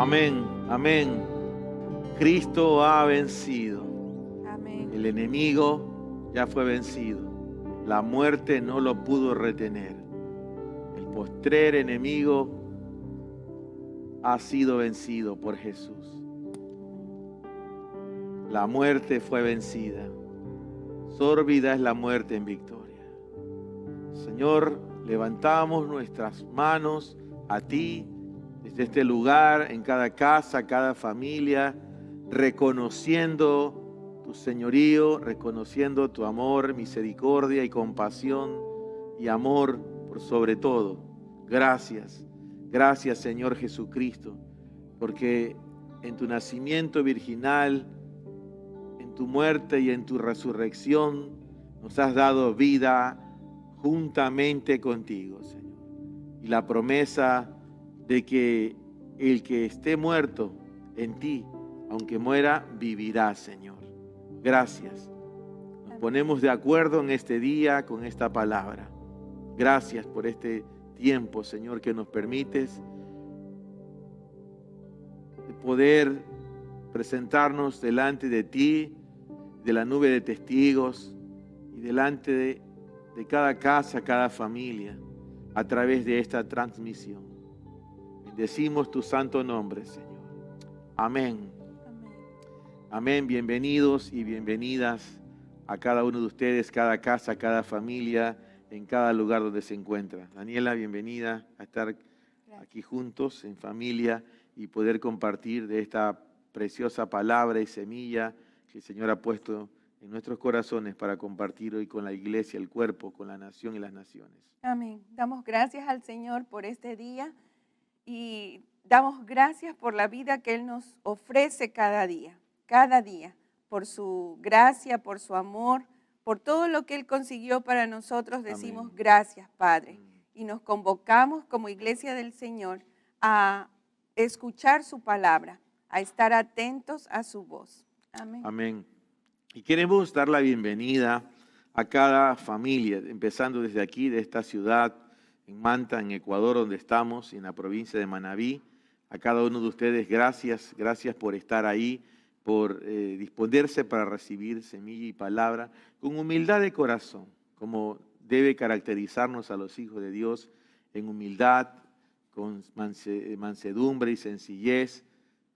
Amén, amén. Cristo ha vencido. Amén. El enemigo ya fue vencido. La muerte no lo pudo retener. El postrer enemigo ha sido vencido por Jesús. La muerte fue vencida. Sórbida es la muerte en victoria. Señor, levantamos nuestras manos a ti desde este lugar, en cada casa, cada familia, reconociendo tu señorío, reconociendo tu amor, misericordia y compasión y amor por sobre todo. Gracias, gracias Señor Jesucristo, porque en tu nacimiento virginal, en tu muerte y en tu resurrección, nos has dado vida juntamente contigo, Señor. Y la promesa de que el que esté muerto en ti, aunque muera, vivirá, Señor. Gracias. Nos ponemos de acuerdo en este día con esta palabra. Gracias por este tiempo, Señor, que nos permites de poder presentarnos delante de ti, de la nube de testigos y delante de cada casa, cada familia, a través de esta transmisión. Bendecimos tu santo nombre, Señor. Amén. Amén. Bienvenidos y bienvenidas a cada uno de ustedes, cada casa, cada familia, en cada lugar donde se encuentra. Daniela, bienvenida a estar aquí juntos, en familia, y poder compartir de esta preciosa palabra y semilla que el Señor ha puesto en nuestros corazones para compartir hoy con la iglesia, el cuerpo, con la nación y las naciones. Amén. Damos gracias al Señor por este día y damos gracias por la vida que Él nos ofrece cada día, por su gracia, por su amor, por todo lo que Él consiguió para nosotros. Decimos Amén. gracias, Padre. Y nos convocamos como iglesia del Señor a escuchar su palabra, a estar atentos a su voz. Amén. Amén. Y queremos dar la bienvenida a cada familia, empezando desde aquí, de esta ciudad, en Manta, en Ecuador, donde estamos, en la provincia de Manabí. A cada uno de ustedes, gracias por estar ahí, por disponerse para recibir semilla y palabra, con humildad de corazón, como debe caracterizarnos a los hijos de Dios, en humildad, con mansedumbre y sencillez,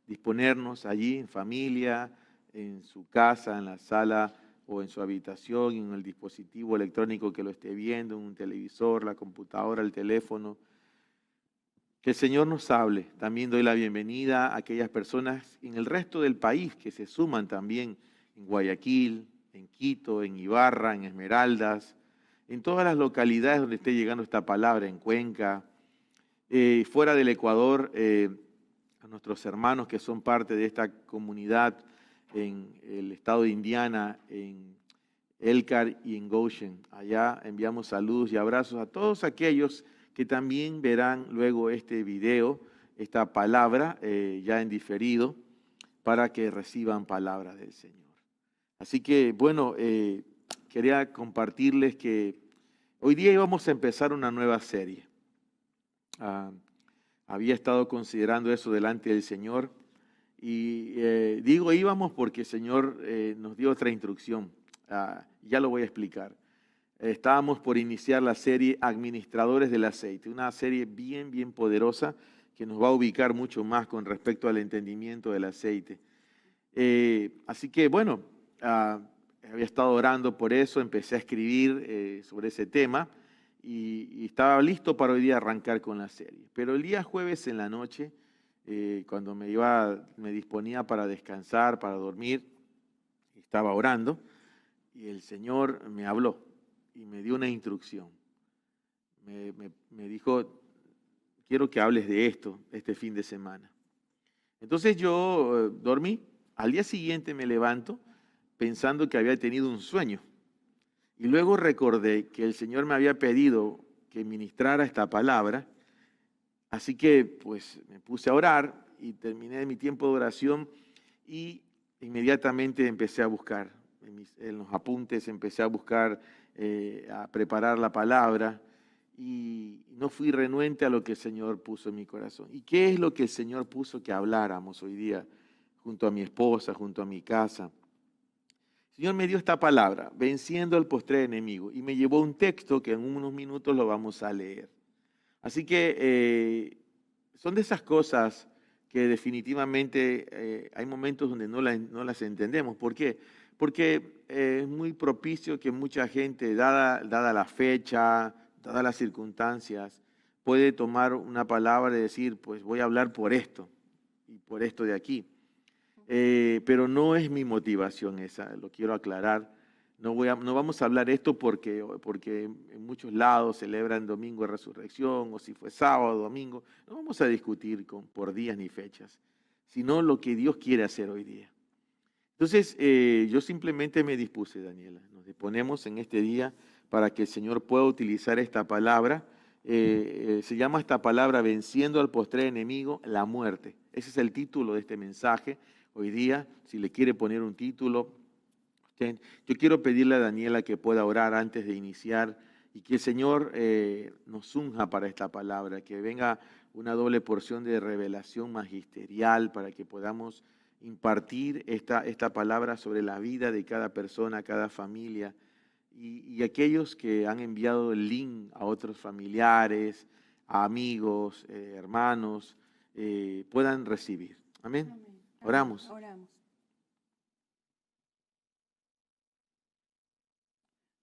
disponernos allí en familia, en su casa, en la sala o en su habitación, en el dispositivo electrónico que lo esté viendo, en un televisor, la computadora, el teléfono. Que el Señor nos hable. También doy la bienvenida a aquellas personas en el resto del país que se suman también en Guayaquil, en Quito, en Ibarra, en Esmeraldas, en todas las localidades donde esté llegando esta palabra, en Cuenca, fuera del Ecuador, a nuestros hermanos que son parte de esta comunidad en el estado de Indiana, en Elkhart y en Goshen. Allá enviamos saludos y abrazos a todos aquellos que también verán luego este video, esta palabra ya en diferido, para que reciban palabra del Señor. Así que, bueno, quería compartirles que hoy día íbamos a empezar una nueva serie. Había estado considerando eso delante del Señor y digo íbamos porque el Señor nos dio otra instrucción. Ya lo voy a explicar. Estábamos por iniciar la serie Administradores del Aceite, una serie bien poderosa que nos va a ubicar mucho más con respecto al entendimiento del aceite. Así que bueno, había estado orando por eso, empecé a escribir sobre ese tema y estaba listo para hoy día arrancar con la serie. Pero el día jueves en la noche, cuando me disponía para descansar, para dormir, estaba orando y el Señor me habló y me dio una instrucción. Me dijo, quiero que hables de esto este fin de semana. Entonces yo dormí. Al día siguiente me levanto pensando que había tenido un sueño. Y luego recordé que el Señor me había pedido que ministrara esta palabra. Así que pues me puse a orar y terminé mi tiempo de oración y inmediatamente empecé a buscar. En los apuntes empecé a buscar, a preparar la palabra y no fui renuente a lo que el Señor puso en mi corazón. ¿Y qué es lo que el Señor puso que habláramos hoy día junto a mi esposa, junto a mi casa? El Señor me dio esta palabra, venciendo al postrer enemigo, y me llevó un texto que en unos minutos lo vamos a leer. Así que son de esas cosas que definitivamente hay momentos donde no las entendemos. ¿Por qué? Porque es muy propicio que mucha gente, dada la fecha, dadas las circunstancias, puede tomar una palabra y decir, pues voy a hablar por esto y por esto de aquí. Pero no es mi motivación esa, lo quiero aclarar. No vamos a hablar esto porque en muchos lados celebran Domingo de Resurrección, o si fue sábado o domingo. No vamos a discutir por días ni fechas, sino lo que Dios quiere hacer hoy día. Entonces, yo simplemente me dispuse, Daniela. Nos disponemos en este día para que el Señor pueda utilizar esta palabra. Se llama esta palabra venciendo al postrer enemigo, la muerte. Ese es el título de este mensaje hoy día. Si le quiere poner un título, yo quiero pedirle a Daniela que pueda orar antes de iniciar y que el Señor nos unja para esta palabra, que venga una doble porción de revelación magisterial para que podamos impartir esta palabra sobre la vida de cada persona, cada familia y aquellos que han enviado el link a otros familiares, a amigos, hermanos, puedan recibir. Amén. Amén. Oramos. Oramos.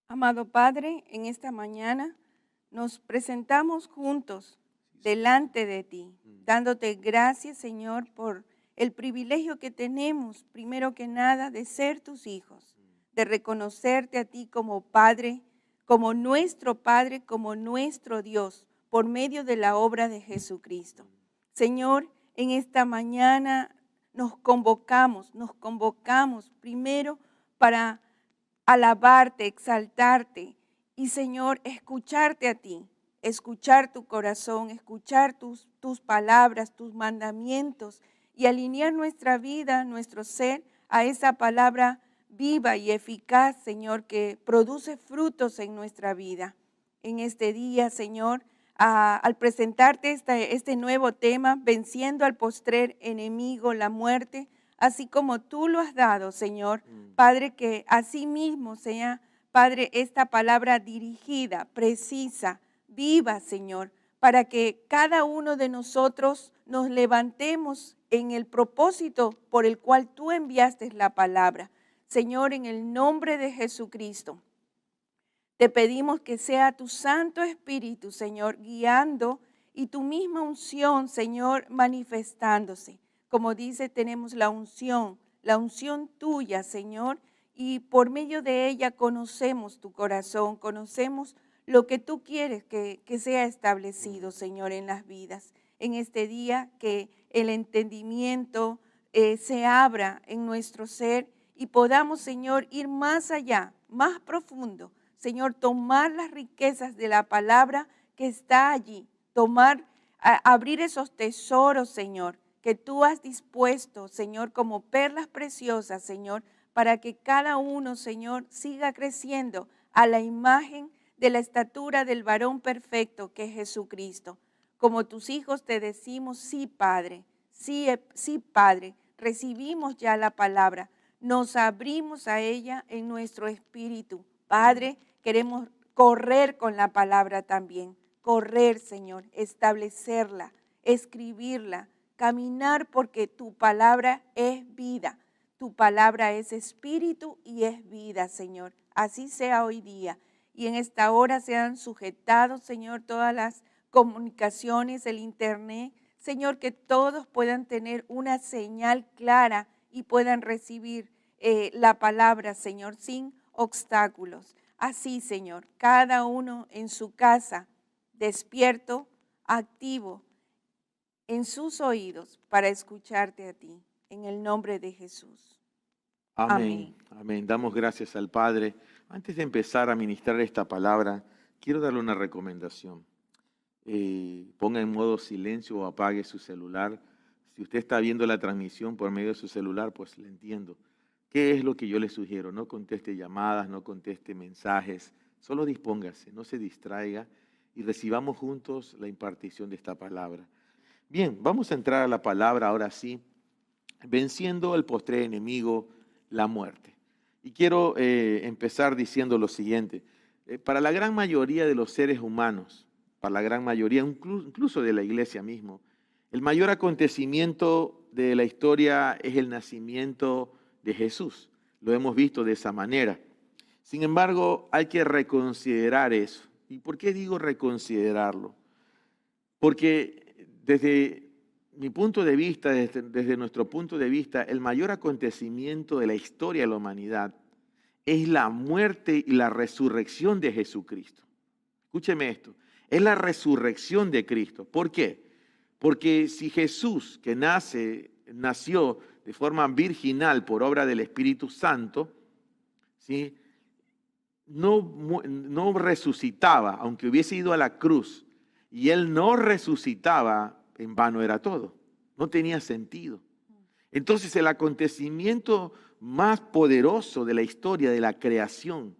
Amado Padre, en esta mañana nos presentamos juntos delante de ti, dándote gracias, Señor, por el privilegio que tenemos, primero que nada, de ser tus hijos, de reconocerte a ti como Padre, como nuestro Dios, por medio de la obra de Jesucristo. Señor, en esta mañana nos convocamos primero para alabarte, exaltarte y, Señor, escucharte a ti, escuchar tu corazón, escuchar tus palabras, tus mandamientos y alinear nuestra vida, nuestro ser a esa palabra viva y eficaz, Señor, que produce frutos en nuestra vida. En este día, Señor, al presentarte este nuevo tema, venciendo al postrer enemigo, la muerte, así como tú lo has dado, Señor, Padre, que así mismo sea, Padre, esta palabra dirigida, precisa, viva, Señor, para que cada uno de nosotros nos levantemos en el propósito por el cual tú enviaste la palabra. Señor, en el nombre de Jesucristo, te pedimos que sea tu Santo Espíritu, Señor, guiando y tu misma unción, Señor, manifestándose. Como dice, tenemos la unción tuya, Señor, y por medio de ella conocemos tu corazón, conocemos lo que tú quieres que sea establecido, Señor, en las vidas. En este día que el entendimiento se abra en nuestro ser y podamos, Señor, ir más allá, más profundo. Señor, tomar las riquezas de la palabra que está allí, abrir esos tesoros, Señor, que tú has dispuesto, Señor, como perlas preciosas, Señor, para que cada uno, Señor, siga creciendo a la imagen de la estatura del varón perfecto que es Jesucristo. Como tus hijos te decimos, sí, Padre, sí, Padre, recibimos ya la palabra, nos abrimos a ella en nuestro espíritu. Padre, queremos correr con la palabra también, correr, Señor, establecerla, escribirla, caminar porque tu palabra es vida, tu palabra es espíritu y es vida, Señor. Así sea hoy día y en esta hora sean sujetados, Señor, todas las comunicaciones, el internet, Señor, que todos puedan tener una señal clara y puedan recibir la palabra, Señor, sin obstáculos. Así, Señor, cada uno en su casa, despierto, activo, en sus oídos para escucharte a ti, en el nombre de Jesús. Amén. Amén. Damos gracias al Padre. Antes de empezar a ministrar esta palabra, quiero darle una recomendación. Ponga en modo silencio o apague su celular. Si usted está viendo la transmisión por medio de su celular, pues le entiendo. ¿Qué es lo que yo le sugiero? No conteste llamadas, no conteste mensajes. Solo dispóngase, no se distraiga y recibamos juntos la impartición de esta palabra. Bien, vamos a entrar a la palabra ahora sí, venciendo el postrer enemigo, la muerte. Y quiero empezar diciendo lo siguiente. Para la gran mayoría de los seres humanos, para la gran mayoría, incluso de la iglesia mismo, el mayor acontecimiento de la historia es el nacimiento de Jesús. Lo hemos visto de esa manera. Sin embargo, hay que reconsiderar eso. ¿Y por qué digo reconsiderarlo? Porque desde mi punto de vista, desde nuestro punto de vista, el mayor acontecimiento de la historia de la humanidad es la muerte y la resurrección de Jesucristo. Escúcheme esto, es la resurrección de Cristo. ¿Por qué? Porque si Jesús, que nació de forma virginal por obra del Espíritu Santo, ¿sí?, no resucitaba, aunque hubiese ido a la cruz, y Él no resucitaba, en vano era todo. No tenía sentido. Entonces el acontecimiento más poderoso de la historia de la creación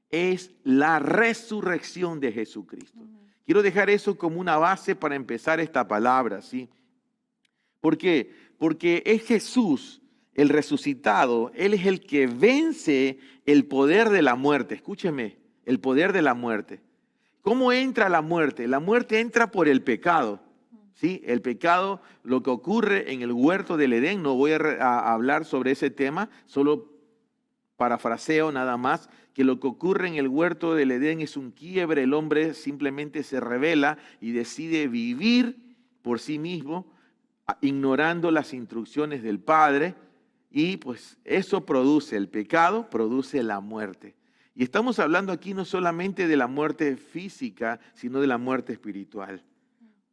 es la resurrección de Jesucristo. Quiero dejar eso como una base para empezar esta palabra, ¿sí? ¿Por qué? Porque es Jesús, el resucitado, Él es el que vence el poder de la muerte. Escúcheme, el poder de la muerte. ¿Cómo entra la muerte? La muerte entra por el pecado. ¿Sí? El pecado, lo que ocurre en el huerto del Edén, no voy a hablar sobre ese tema, solo parafraseo nada más, que lo que ocurre en el huerto del Edén es un quiebre, el hombre simplemente se rebela y decide vivir por sí mismo, ignorando las instrucciones del Padre, y pues eso produce, el pecado produce la muerte. Y estamos hablando aquí no solamente de la muerte física, sino de la muerte espiritual.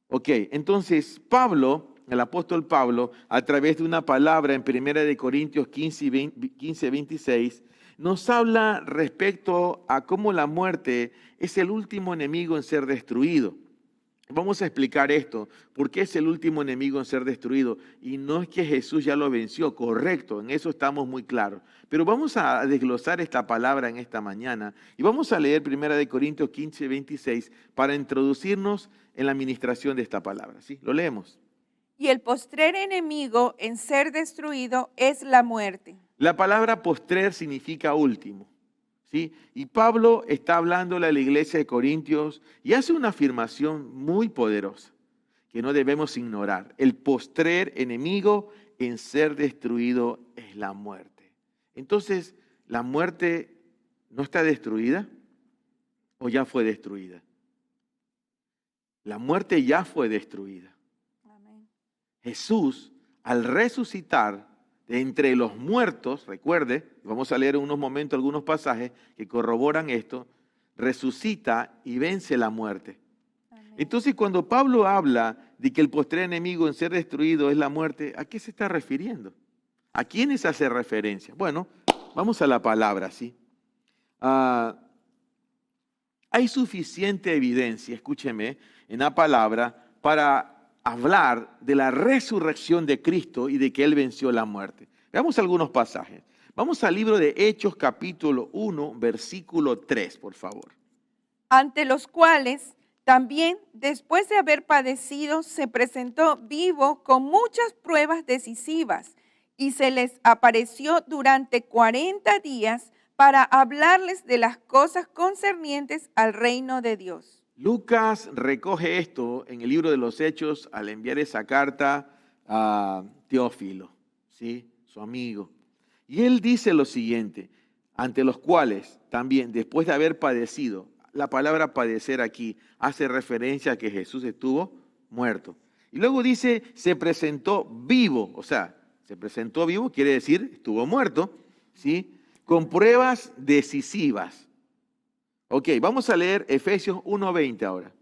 Ok, entonces Pablo, el apóstol Pablo, a través de una palabra en 1 Corintios 15, 26, nos habla respecto a cómo la muerte es el último enemigo en ser destruido. Vamos a explicar esto, ¿por qué es el último enemigo en ser destruido? Y no es que Jesús ya lo venció, correcto, en eso estamos muy claros. Pero vamos a desglosar esta palabra en esta mañana y vamos a leer 1 Corintios 15, 26 para introducirnos en la administración de esta palabra. ¿Sí? Lo leemos. Y el postrer enemigo en ser destruido es la muerte. La palabra postrer significa último. ¿Sí? Y Pablo está hablándole a la iglesia de Corintios y hace una afirmación muy poderosa que no debemos ignorar. El postrer enemigo en ser destruido es la muerte. Entonces, ¿la muerte no está destruida o ya fue destruida? La muerte ya fue destruida. Amén. Jesús, al resucitar de entre los muertos, recuerde, vamos a leer en unos momentos algunos pasajes que corroboran esto, resucita y vence la muerte. Amén. Entonces, cuando Pablo habla de que el postrer enemigo en ser destruido es la muerte, ¿a qué se está refiriendo? ¿A quiénes hace referencia? Bueno, vamos a la palabra, ¿sí? Hay suficiente evidencia, escúcheme, en la palabra para hablar de la resurrección de Cristo y de que Él venció la muerte. Veamos algunos pasajes. Vamos al libro de Hechos, capítulo 1, versículo 3, por favor. Ante los cuales también, después de haber padecido, se presentó vivo con muchas pruebas decisivas y se les apareció durante 40 días para hablarles de las cosas concernientes al reino de Dios. Lucas recoge esto en el libro de los Hechos al enviar esa carta a Teófilo, ¿sí?, su amigo. Y él dice lo siguiente, ante los cuales también después de haber padecido, la palabra padecer aquí hace referencia a que Jesús estuvo muerto. Y luego dice, se presentó vivo, o sea, se presentó vivo quiere decir estuvo muerto, ¿sí?, con pruebas decisivas. Ok, vamos a leer Efesios 1:20 ahora.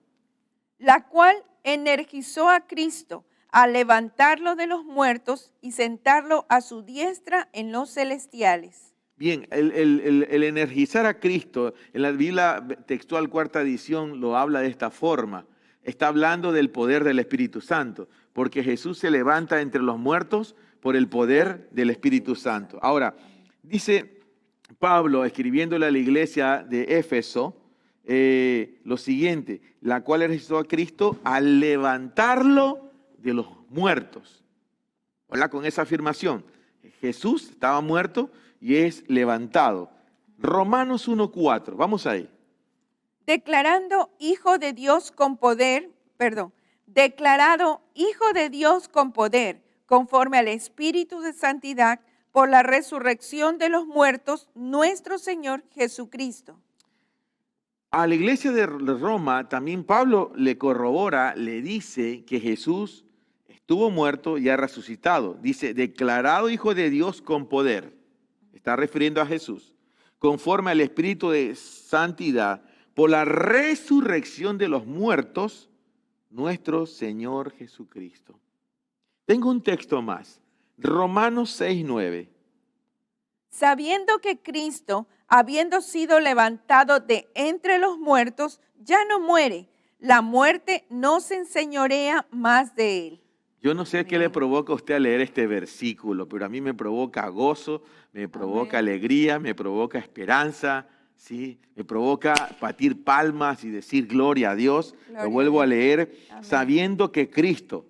La cual energizó a Cristo a levantarlo de los muertos y sentarlo a su diestra en los celestiales. Bien, el energizar a Cristo, en la Biblia textual cuarta edición lo habla de esta forma. Está hablando del poder del Espíritu Santo, porque Jesús se levanta entre los muertos por el poder del Espíritu Santo. Ahora, dice Pablo, escribiéndole a la iglesia de Éfeso, lo siguiente, la cual resucitó a Cristo al levantarlo de los muertos. Hola, con esa afirmación. Jesús estaba muerto y es levantado. Romanos 1:4, vamos ahí. Declarado hijo de Dios con poder, conforme al Espíritu de Santidad, por la resurrección de los muertos, nuestro Señor Jesucristo. A la iglesia de Roma también Pablo le corrobora, le dice que Jesús estuvo muerto y ha resucitado. Dice, declarado hijo de Dios con poder. Está refiriendo a Jesús. Conforme al Espíritu de Santidad, por la resurrección de los muertos, nuestro Señor Jesucristo. Tengo un texto más. Romanos 6:9. Sabiendo que Cristo, habiendo sido levantado de entre los muertos, ya no muere. La muerte no se enseñorea más de él. Yo no sé qué le provoca a usted a leer este versículo, pero a mí me provoca gozo, me provoca alegría, me provoca esperanza, ¿sí? Me provoca batir palmas y decir gloria a Dios. Lo vuelvo a leer. Amén. Sabiendo que Cristo,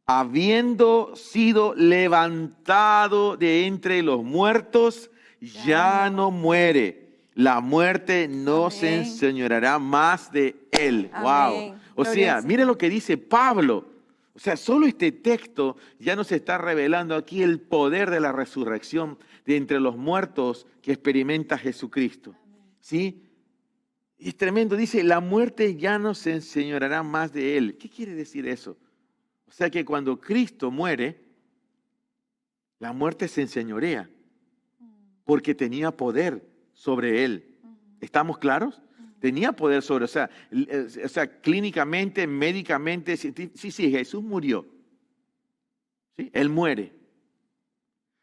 habiendo sido levantado de entre los muertos, ya no muere. La muerte no se enseñoreará más de él. Amén. Wow. O sea, mire lo que dice Pablo. O sea, solo este texto ya nos está revelando aquí el poder de la resurrección de entre los muertos que experimenta Jesucristo. ¿Sí? Y es tremendo. Dice, la muerte ya no se enseñoreará más de él. ¿Qué quiere decir eso? O sea que cuando Cristo muere, la muerte se enseñorea porque tenía poder sobre él. ¿Estamos claros? Tenía poder sobre, o sea, clínicamente, médicamente, sí, Jesús murió. ¿Sí? Él muere.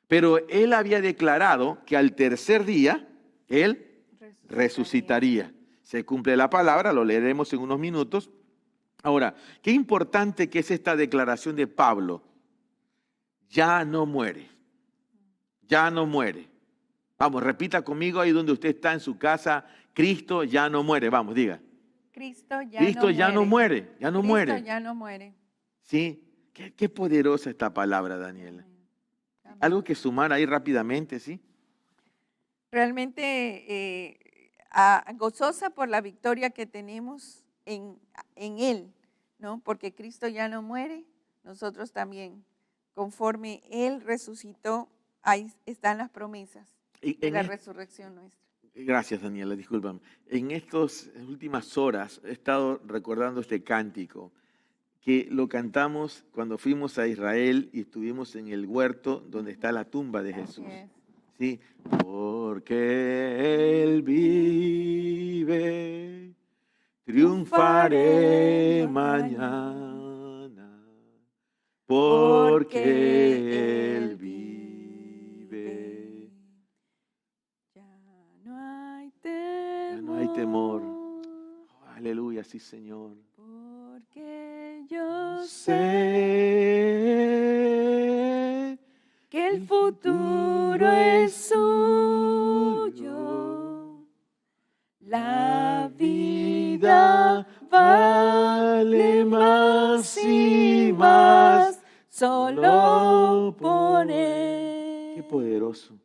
Pero él había declarado que al tercer día, él resucitaría. Se cumple la palabra, lo leeremos en unos minutos. Ahora, qué importante que es esta declaración de Pablo. Ya no muere. Ya no muere. Vamos, repita conmigo ahí donde usted está en su casa. Cristo ya no muere. Vamos, diga. Cristo ya no muere. Ya no muere. Cristo ya no muere. Sí. Qué poderosa esta palabra, Daniela. Amén. Algo que sumar ahí rápidamente, ¿sí? Realmente gozosa por la victoria que tenemos en Él, ¿no? Porque Cristo ya no muere, nosotros también. Conforme Él resucitó, ahí están las promesas de la resurrección nuestra. Gracias, Daniela, discúlpame. En estas últimas horas he estado recordando este cántico que lo cantamos cuando fuimos a Israel y estuvimos en el huerto donde está la tumba de Jesús. Sí, porque Él vive, triunfaré mañana, porque Él vive. Ya no hay temor. Oh, aleluya, sí, Señor. Porque yo sé que el futuro es suyo. La vida vale más y más solo por Él. Qué poderoso.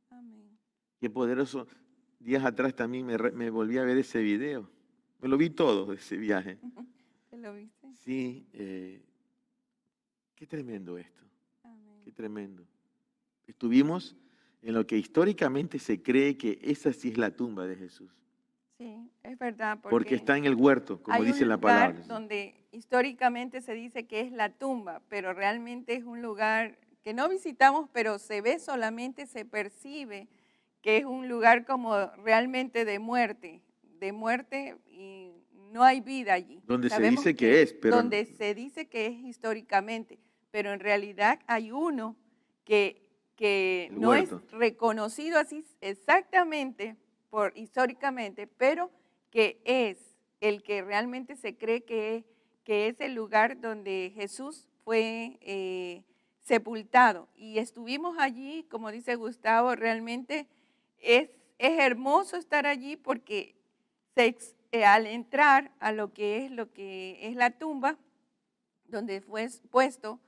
Amén. Qué poderoso. Días atrás también me volví a ver ese video. Me lo vi todo de ese viaje. ¿Te lo viste? Sí. Qué tremendo esto. Amén. Qué tremendo. Estuvimos en lo que históricamente se cree que esa sí es la tumba de Jesús. Sí, es verdad. Porque está en el huerto, como dice la palabra. Hay un lugar donde históricamente se dice que es la tumba, pero realmente es un lugar que no visitamos, pero se ve solamente, se percibe que es un lugar como realmente de muerte y no hay vida allí. Donde se dice que es, pero... Donde se dice que es históricamente, pero en realidad hay uno que no es reconocido así exactamente históricamente, pero que es el que realmente se cree que es el lugar donde Jesús fue sepultado. Y estuvimos allí, como dice Gustavo, realmente es hermoso estar allí porque Al entrar a lo que es la tumba, donde fue puesto,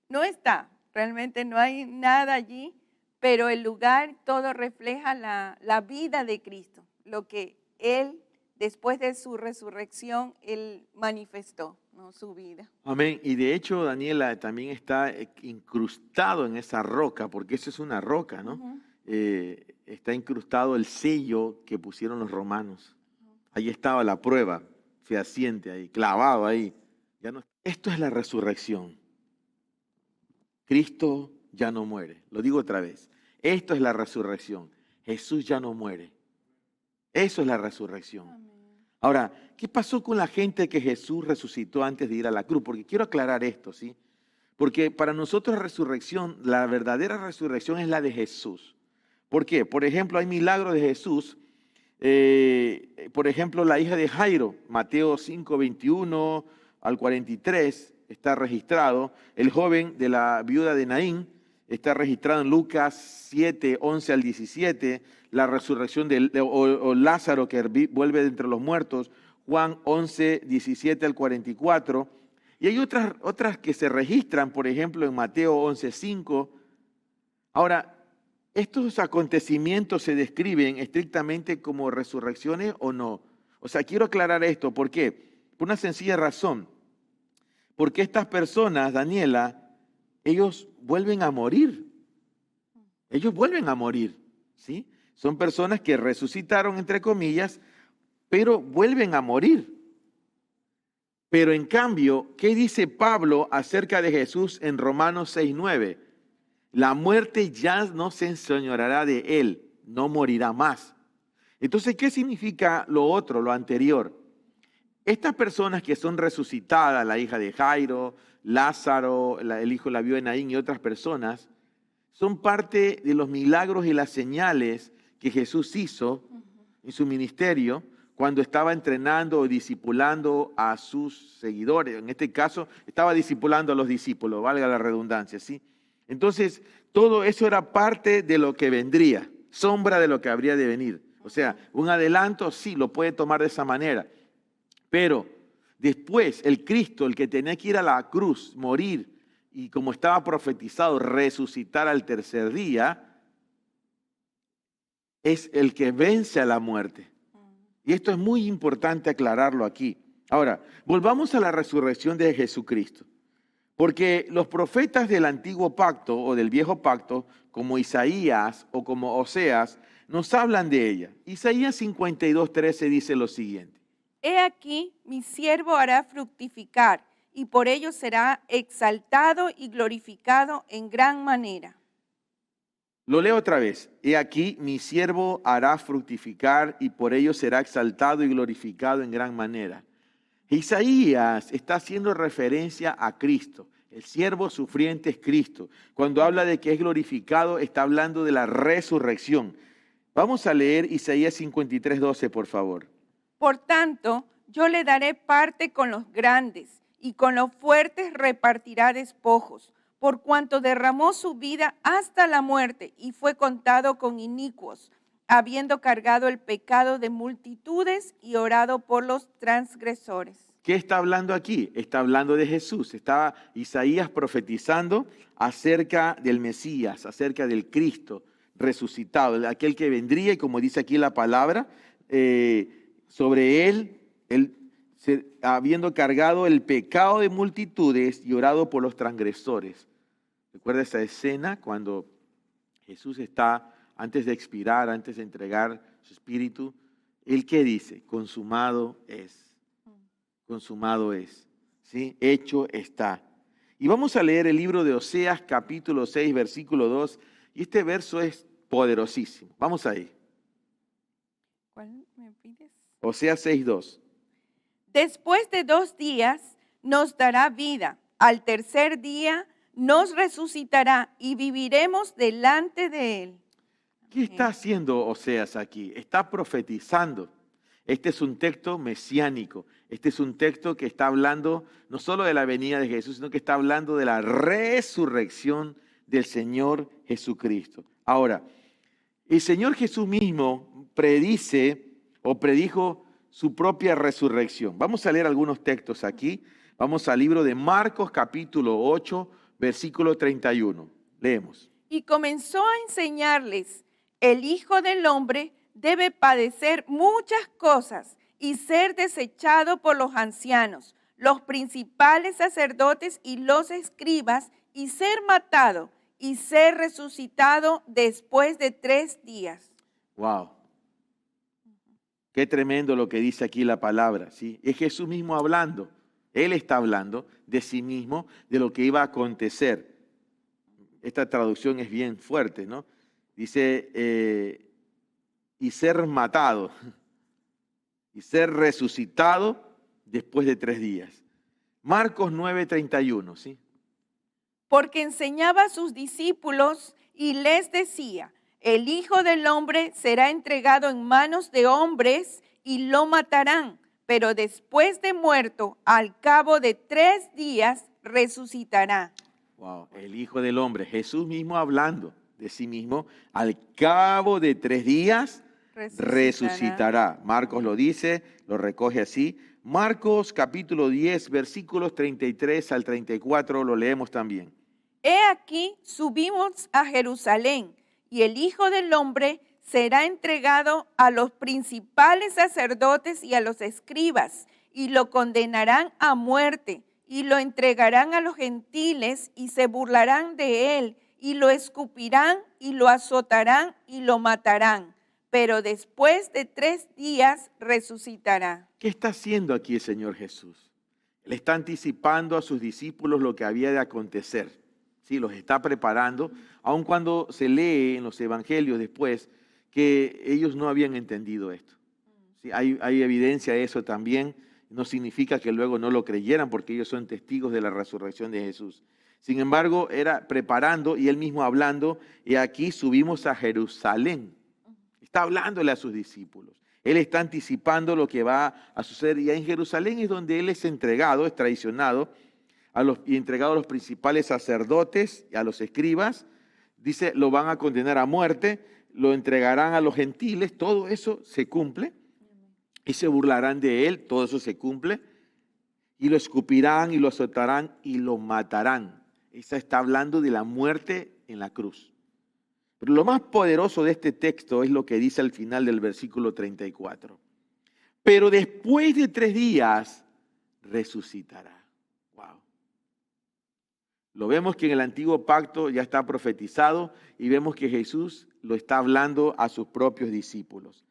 no está, realmente no hay nada allí, pero el lugar todo refleja la vida de Cristo, lo que Él, después de su resurrección, Él manifestó, ¿no? Su vida. Amén. Y de hecho, Daniela, también está incrustado en esa roca, porque eso es una roca, ¿no? Ujú. Está incrustado el sello que pusieron los romanos. Ahí estaba la prueba fehaciente ahí, clavado ahí. Ya no. Esto es la resurrección. Cristo ya no muere. Lo digo otra vez. Esto es la resurrección. Jesús ya no muere. Eso es la resurrección. Amén. Ahora, ¿qué pasó con la gente que Jesús resucitó antes de ir a la cruz? Porque quiero aclarar esto, ¿sí? Porque para nosotros resurrección, la verdadera resurrección es la de Jesús. ¿Por qué? Por ejemplo, hay milagros de Jesús. Por ejemplo, la hija de Jairo, Mateo 5, 21 al 43, está registrado. El joven de la viuda de Naín está registrado en Lucas 7, 11 al 17. La resurrección de Lázaro que vuelve de entre los muertos, Juan 11, 17 al 44. Y hay otras que se registran, por ejemplo, en Mateo 11, 5. Ahora, ¿estos acontecimientos se describen estrictamente como resurrecciones o no? O sea, quiero aclarar esto. ¿Por qué? Por una sencilla razón. Porque estas personas, Daniela, ellos vuelven a morir. Ellos vuelven a morir, ¿sí? Son personas que resucitaron, entre comillas, pero vuelven a morir. Pero en cambio, ¿qué dice Pablo acerca de Jesús en Romanos 6:9? La muerte ya no se enseñoreará de él, no morirá más. Entonces, ¿qué significa lo otro, lo anterior? Estas personas que son resucitadas, la hija de Jairo, Lázaro, el hijo de la viuda de Naín y otras personas, son parte de los milagros y las señales que Jesús hizo en su ministerio cuando estaba entrenando o discipulando a sus seguidores. En este caso, estaba discipulando a los discípulos, valga la redundancia, ¿sí? Entonces, todo eso era parte de lo que vendría, sombra de lo que habría de venir. O sea, un adelanto, sí, lo puede tomar de esa manera. Pero después, el Cristo, el que tenía que ir a la cruz, morir, y como estaba profetizado, resucitar al tercer día, es el que vence a la muerte. Y esto es muy importante aclararlo aquí. Ahora, volvamos a la resurrección de Jesucristo. Porque los profetas del antiguo pacto o del viejo pacto, como Isaías o como Oseas, nos hablan de ella. Isaías 52:13 dice lo siguiente. He aquí, mi siervo hará fructificar, y por ello será exaltado y glorificado en gran manera. Lo leo otra vez. He aquí, mi siervo hará fructificar, y por ello será exaltado y glorificado en gran manera. Isaías está haciendo referencia a Cristo. El siervo sufriente es Cristo. Cuando habla de que es glorificado, está hablando de la resurrección. Vamos a leer Isaías 53:12, por favor. Por tanto, yo le daré parte con los grandes, y con los fuertes repartirá despojos, por cuanto derramó su vida hasta la muerte y fue contado con inicuos, habiendo cargado el pecado de multitudes y orado por los transgresores. ¿Qué está hablando aquí? Está hablando de Jesús. Está Isaías profetizando acerca del Mesías, acerca del Cristo resucitado, aquel que vendría, y como dice aquí la palabra, sobre él, habiendo cargado el pecado de multitudes y orado por los transgresores. ¿Recuerda esa escena cuando Jesús está, antes de expirar, antes de entregar su espíritu? ¿Él qué dice? Consumado es. Consumado es. ¿Sí? Hecho está. Y vamos a leer el libro de Oseas, capítulo 6, versículo 2. Y este verso es poderosísimo. Vamos ahí. ¿Cuál me pides? Oseas 6, 2. Después de 2 días nos dará vida. Al tercer día nos resucitará y viviremos delante de él. ¿Qué está haciendo Oseas aquí? Está profetizando. Este es un texto mesiánico. Este es un texto que está hablando no solo de la venida de Jesús, sino que está hablando de la resurrección del Señor Jesucristo. Ahora, el Señor Jesús mismo predice o predijo su propia resurrección. Vamos a leer algunos textos aquí. Vamos al libro de Marcos, capítulo 8, versículo 31. Leemos. Y comenzó a enseñarles: el Hijo del Hombre debe padecer muchas cosas y ser desechado por los ancianos, los principales sacerdotes y los escribas, y ser matado y ser resucitado después de 3 días. Wow. Qué tremendo lo que dice aquí la palabra, ¿sí? Es Jesús mismo hablando. Él está hablando de sí mismo, de lo que iba a acontecer. Esta traducción es bien fuerte, ¿no? Dice, y ser matado, y ser resucitado después de 3 días. Marcos 9:31, ¿sí? Porque enseñaba a sus discípulos y les decía: el Hijo del Hombre será entregado en manos de hombres y lo matarán, pero después de muerto, al cabo de 3 días, resucitará. Wow, el Hijo del Hombre, Jesús mismo hablando de sí mismo, al cabo de 3 días resucitará. Marcos lo dice, lo recoge así. Marcos capítulo 10, versículos 33 al 34, lo leemos también. He aquí, subimos a Jerusalén, y el Hijo del Hombre será entregado a los principales sacerdotes y a los escribas, y lo condenarán a muerte, y lo entregarán a los gentiles, y se burlarán de él, y lo escupirán, y lo azotarán, y lo matarán. Pero después de 3 días resucitará. ¿Qué está haciendo aquí el Señor Jesús? Él está anticipando a sus discípulos lo que había de acontecer. Sí, los está preparando, aun cuando se lee en los evangelios después que ellos no habían entendido esto. Sí, hay evidencia de eso también. No significa que luego no lo creyeran, porque ellos son testigos de la resurrección de Jesús. Sin embargo, era preparando y él mismo hablando, y aquí subimos a Jerusalén. Está hablándole a sus discípulos. Él está anticipando lo que va a suceder. Y en Jerusalén es donde él es entregado, es traicionado, y entregado a los principales sacerdotes y a los escribas. Dice, lo van a condenar a muerte, lo entregarán a los gentiles. Todo eso se cumple. Y se burlarán de él, todo eso se cumple. Y lo escupirán y lo azotarán y lo matarán. Esa está hablando de la muerte en la cruz. Pero lo más poderoso de este texto es lo que dice al final del versículo 34. Pero después de 3 días resucitará. Wow. Lo vemos que en el antiguo pacto ya está profetizado y vemos que Jesús lo está hablando a sus propios discípulos.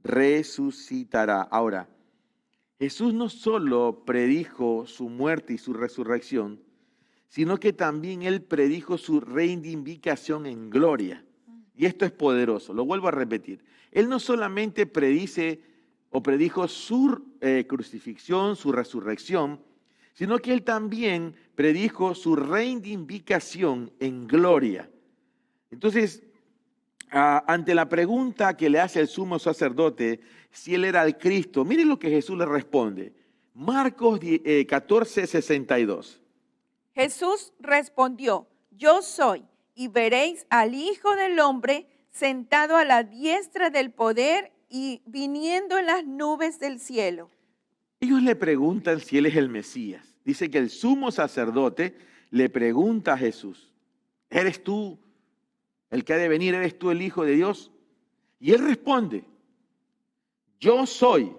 Resucitará. Ahora, Jesús no solo predijo su muerte y su resurrección, sino que también él predijo su reivindicación en gloria. Y esto es poderoso, lo vuelvo a repetir. Él no solamente predice o predijo su crucifixión, su resurrección, sino que él también predijo su reivindicación en gloria. Entonces, ante la pregunta que le hace el sumo sacerdote, si él era el Cristo, miren lo que Jesús le responde. Marcos 14:62. Jesús respondió: yo soy, y veréis al Hijo del Hombre sentado a la diestra del poder y viniendo en las nubes del cielo. Ellos le preguntan si él es el Mesías. Dice que el sumo sacerdote le pregunta a Jesús: ¿eres tú el que ha de venir? ¿Eres tú el Hijo de Dios? Y él responde: yo soy.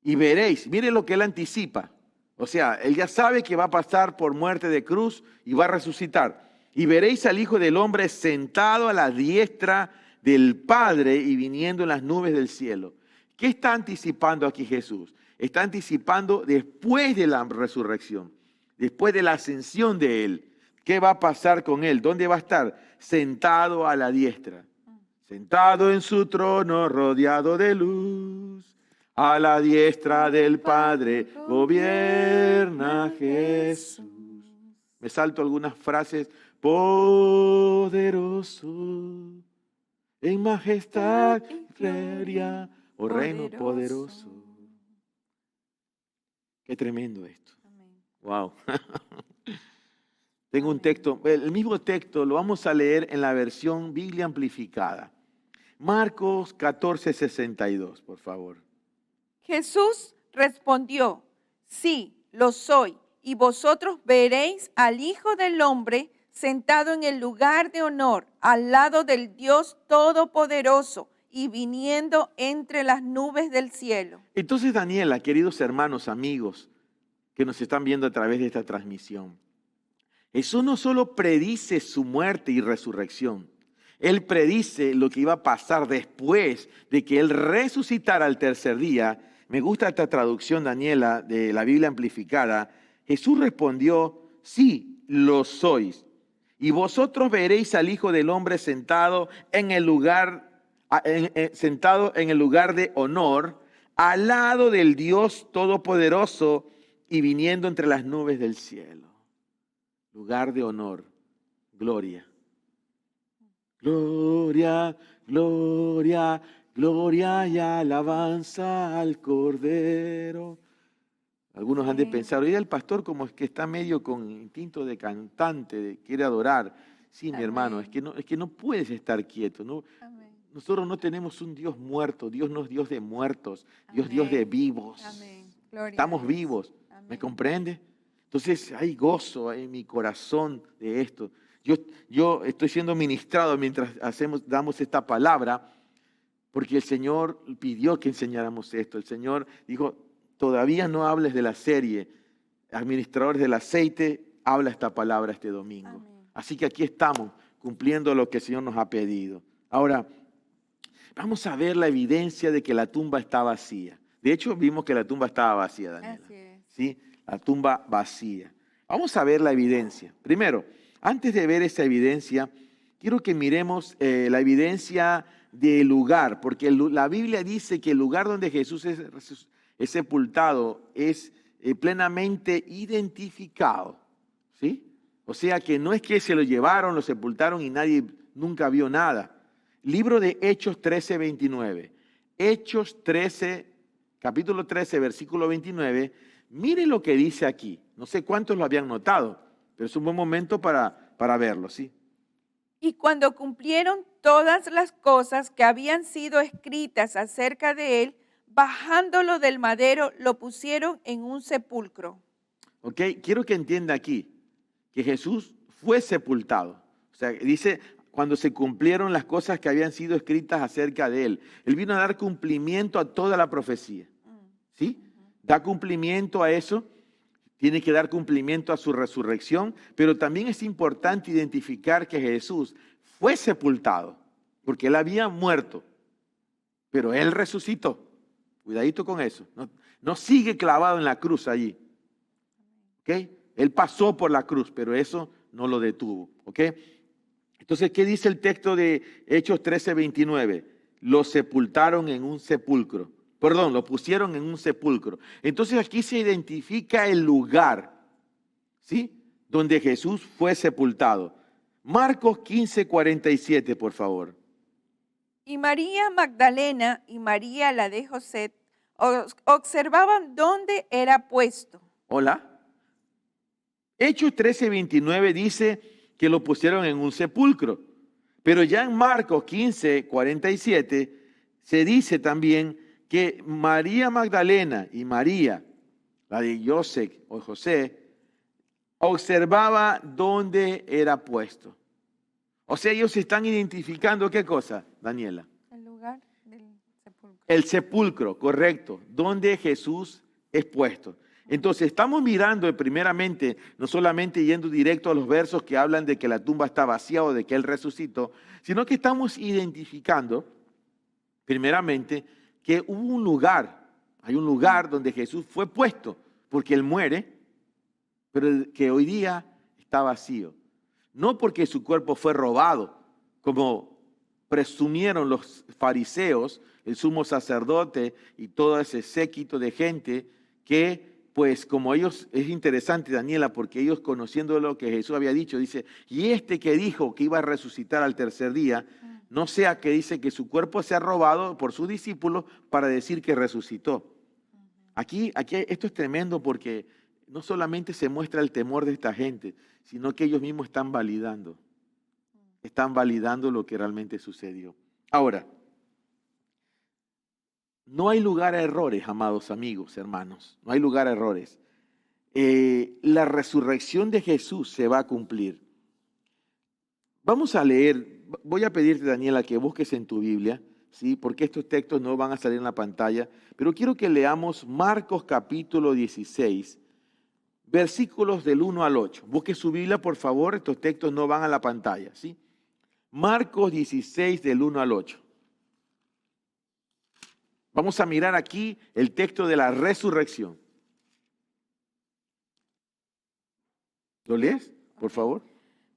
Y veréis, miren lo que él anticipa. O sea, él ya sabe que va a pasar por muerte de cruz y va a resucitar. Y veréis al Hijo del Hombre sentado a la diestra del Padre y viniendo en las nubes del cielo. ¿Qué está anticipando aquí Jesús? Está anticipando después de la resurrección, después de la ascensión de él. ¿Qué va a pasar con él? ¿Dónde va a estar? Sentado a la diestra. Sentado en su trono rodeado de luz. A la diestra del Padre gobierna Jesús. Me salto algunas frases. Poderoso, en majestad y gloria, oh reino poderoso. Qué tremendo esto. Wow. Tengo un texto, el mismo texto lo vamos a leer en la versión Biblia amplificada. Marcos 14:62, por favor. Jesús respondió, sí, lo soy, y vosotros veréis al Hijo del Hombre sentado en el lugar de honor, al lado del Dios Todopoderoso, y viniendo entre las nubes del cielo. Entonces, Daniela, queridos hermanos, amigos que nos están viendo a través de esta transmisión, Jesús no solo predice su muerte y resurrección, Él predice lo que iba a pasar después de que Él resucitara al tercer día. Me gusta esta traducción, Daniela, de la Biblia amplificada. Jesús respondió, sí, lo sois. Y vosotros veréis al Hijo del Hombre sentado en el lugar de honor, al lado del Dios Todopoderoso y viniendo entre las nubes del cielo. Lugar de honor, gloria. Gloria, gloria, gloria y alabanza al Cordero. Algunos han de pensar, oye, el pastor como es que está medio con instinto de cantante, quiere adorar. Sí, mi hermano, es que no puedes estar quieto. ¿No? Nosotros no tenemos un Dios muerto. Dios no es Dios de muertos, Dios de vivos. Estamos vivos. ¿Me comprende? Entonces hay gozo en mi corazón de esto. Yo estoy siendo ministrado mientras damos esta palabra, porque el Señor pidió que enseñáramos esto. El Señor dijo, todavía no hables de la serie Administradores del Aceite, habla esta palabra este domingo. Amén. Así que aquí estamos cumpliendo lo que el Señor nos ha pedido. Ahora, vamos a ver la evidencia de que la tumba está vacía. De hecho, vimos que la tumba estaba vacía, Daniela. Así es. ¿Sí? La tumba vacía. Vamos a ver la evidencia. Primero, antes de ver esa evidencia, quiero que miremos la evidencia del lugar, porque la Biblia dice que el lugar donde Jesús es sepultado es plenamente identificado, ¿sí? O sea que no es que se lo llevaron, lo sepultaron y nadie nunca vio nada. Libro de Hechos 13:29. Hechos 13, capítulo 13, versículo 29. Mire lo que dice aquí. No sé cuántos lo habían notado, pero es un buen momento para verlo, ¿sí? Y cuando cumplieron todas las cosas que habían sido escritas acerca de él, bajándolo del madero, lo pusieron en un sepulcro. Ok, quiero que entienda aquí que Jesús fue sepultado. O sea, dice, cuando se cumplieron las cosas que habían sido escritas acerca de él. Él vino a dar cumplimiento a toda la profecía. ¿Sí? Da cumplimiento a eso. Tiene que dar cumplimiento a su resurrección, pero también es importante identificar que Jesús fue sepultado, porque él había muerto, pero él resucitó. Cuidadito con eso. No sigue clavado en la cruz allí. ¿Ok? Él pasó por la cruz, pero eso no lo detuvo. ¿Ok? Entonces, ¿qué dice el texto de Hechos 13:29? Lo sepultaron en un sepulcro. Perdón, lo pusieron en un sepulcro. Entonces aquí se identifica el lugar, ¿sí? Donde Jesús fue sepultado. Marcos 15:47, por favor. Y María Magdalena y María la de José observaban dónde era puesto. Hola. Hechos 13:29 dice que lo pusieron en un sepulcro. Pero ya en Marcos 15:47 se dice también que María Magdalena y María, la de José o José, observaba dónde era puesto. O sea, ellos están identificando ¿qué cosa, Daniela? El lugar del sepulcro. El sepulcro, correcto, donde Jesús es puesto. Entonces, estamos mirando primeramente, no solamente yendo directo a los versos que hablan de que la tumba está vacía o de que Él resucitó, sino que estamos identificando, primeramente, que hubo un lugar, hay un lugar donde Jesús fue puesto, porque Él muere, pero que hoy día está vacío. No porque su cuerpo fue robado, como presumieron los fariseos, el sumo sacerdote y todo ese séquito de gente que, pues como ellos, es interesante Daniela, porque ellos conociendo lo que Jesús había dicho, dice, y este que dijo que iba a resucitar al tercer día, no sea que dice que su cuerpo sea robado por sus discípulos para decir que resucitó. Aquí esto es tremendo porque no solamente se muestra el temor de esta gente, sino que ellos mismos están validando lo que realmente sucedió. Ahora, no hay lugar a errores, amados amigos, hermanos. No hay lugar a errores. La resurrección de Jesús se va a cumplir. Vamos a leer, voy a pedirte, Daniela, que busques en tu Biblia, ¿sí? Porque estos textos no van a salir en la pantalla, pero quiero que leamos Marcos capítulo 16, versículos del 1 al 8. Busque su Biblia, por favor, estos textos no van a la pantalla, ¿sí? Marcos 16, del 1 al 8. Vamos a mirar aquí el texto de la resurrección. ¿Lo lees, por favor?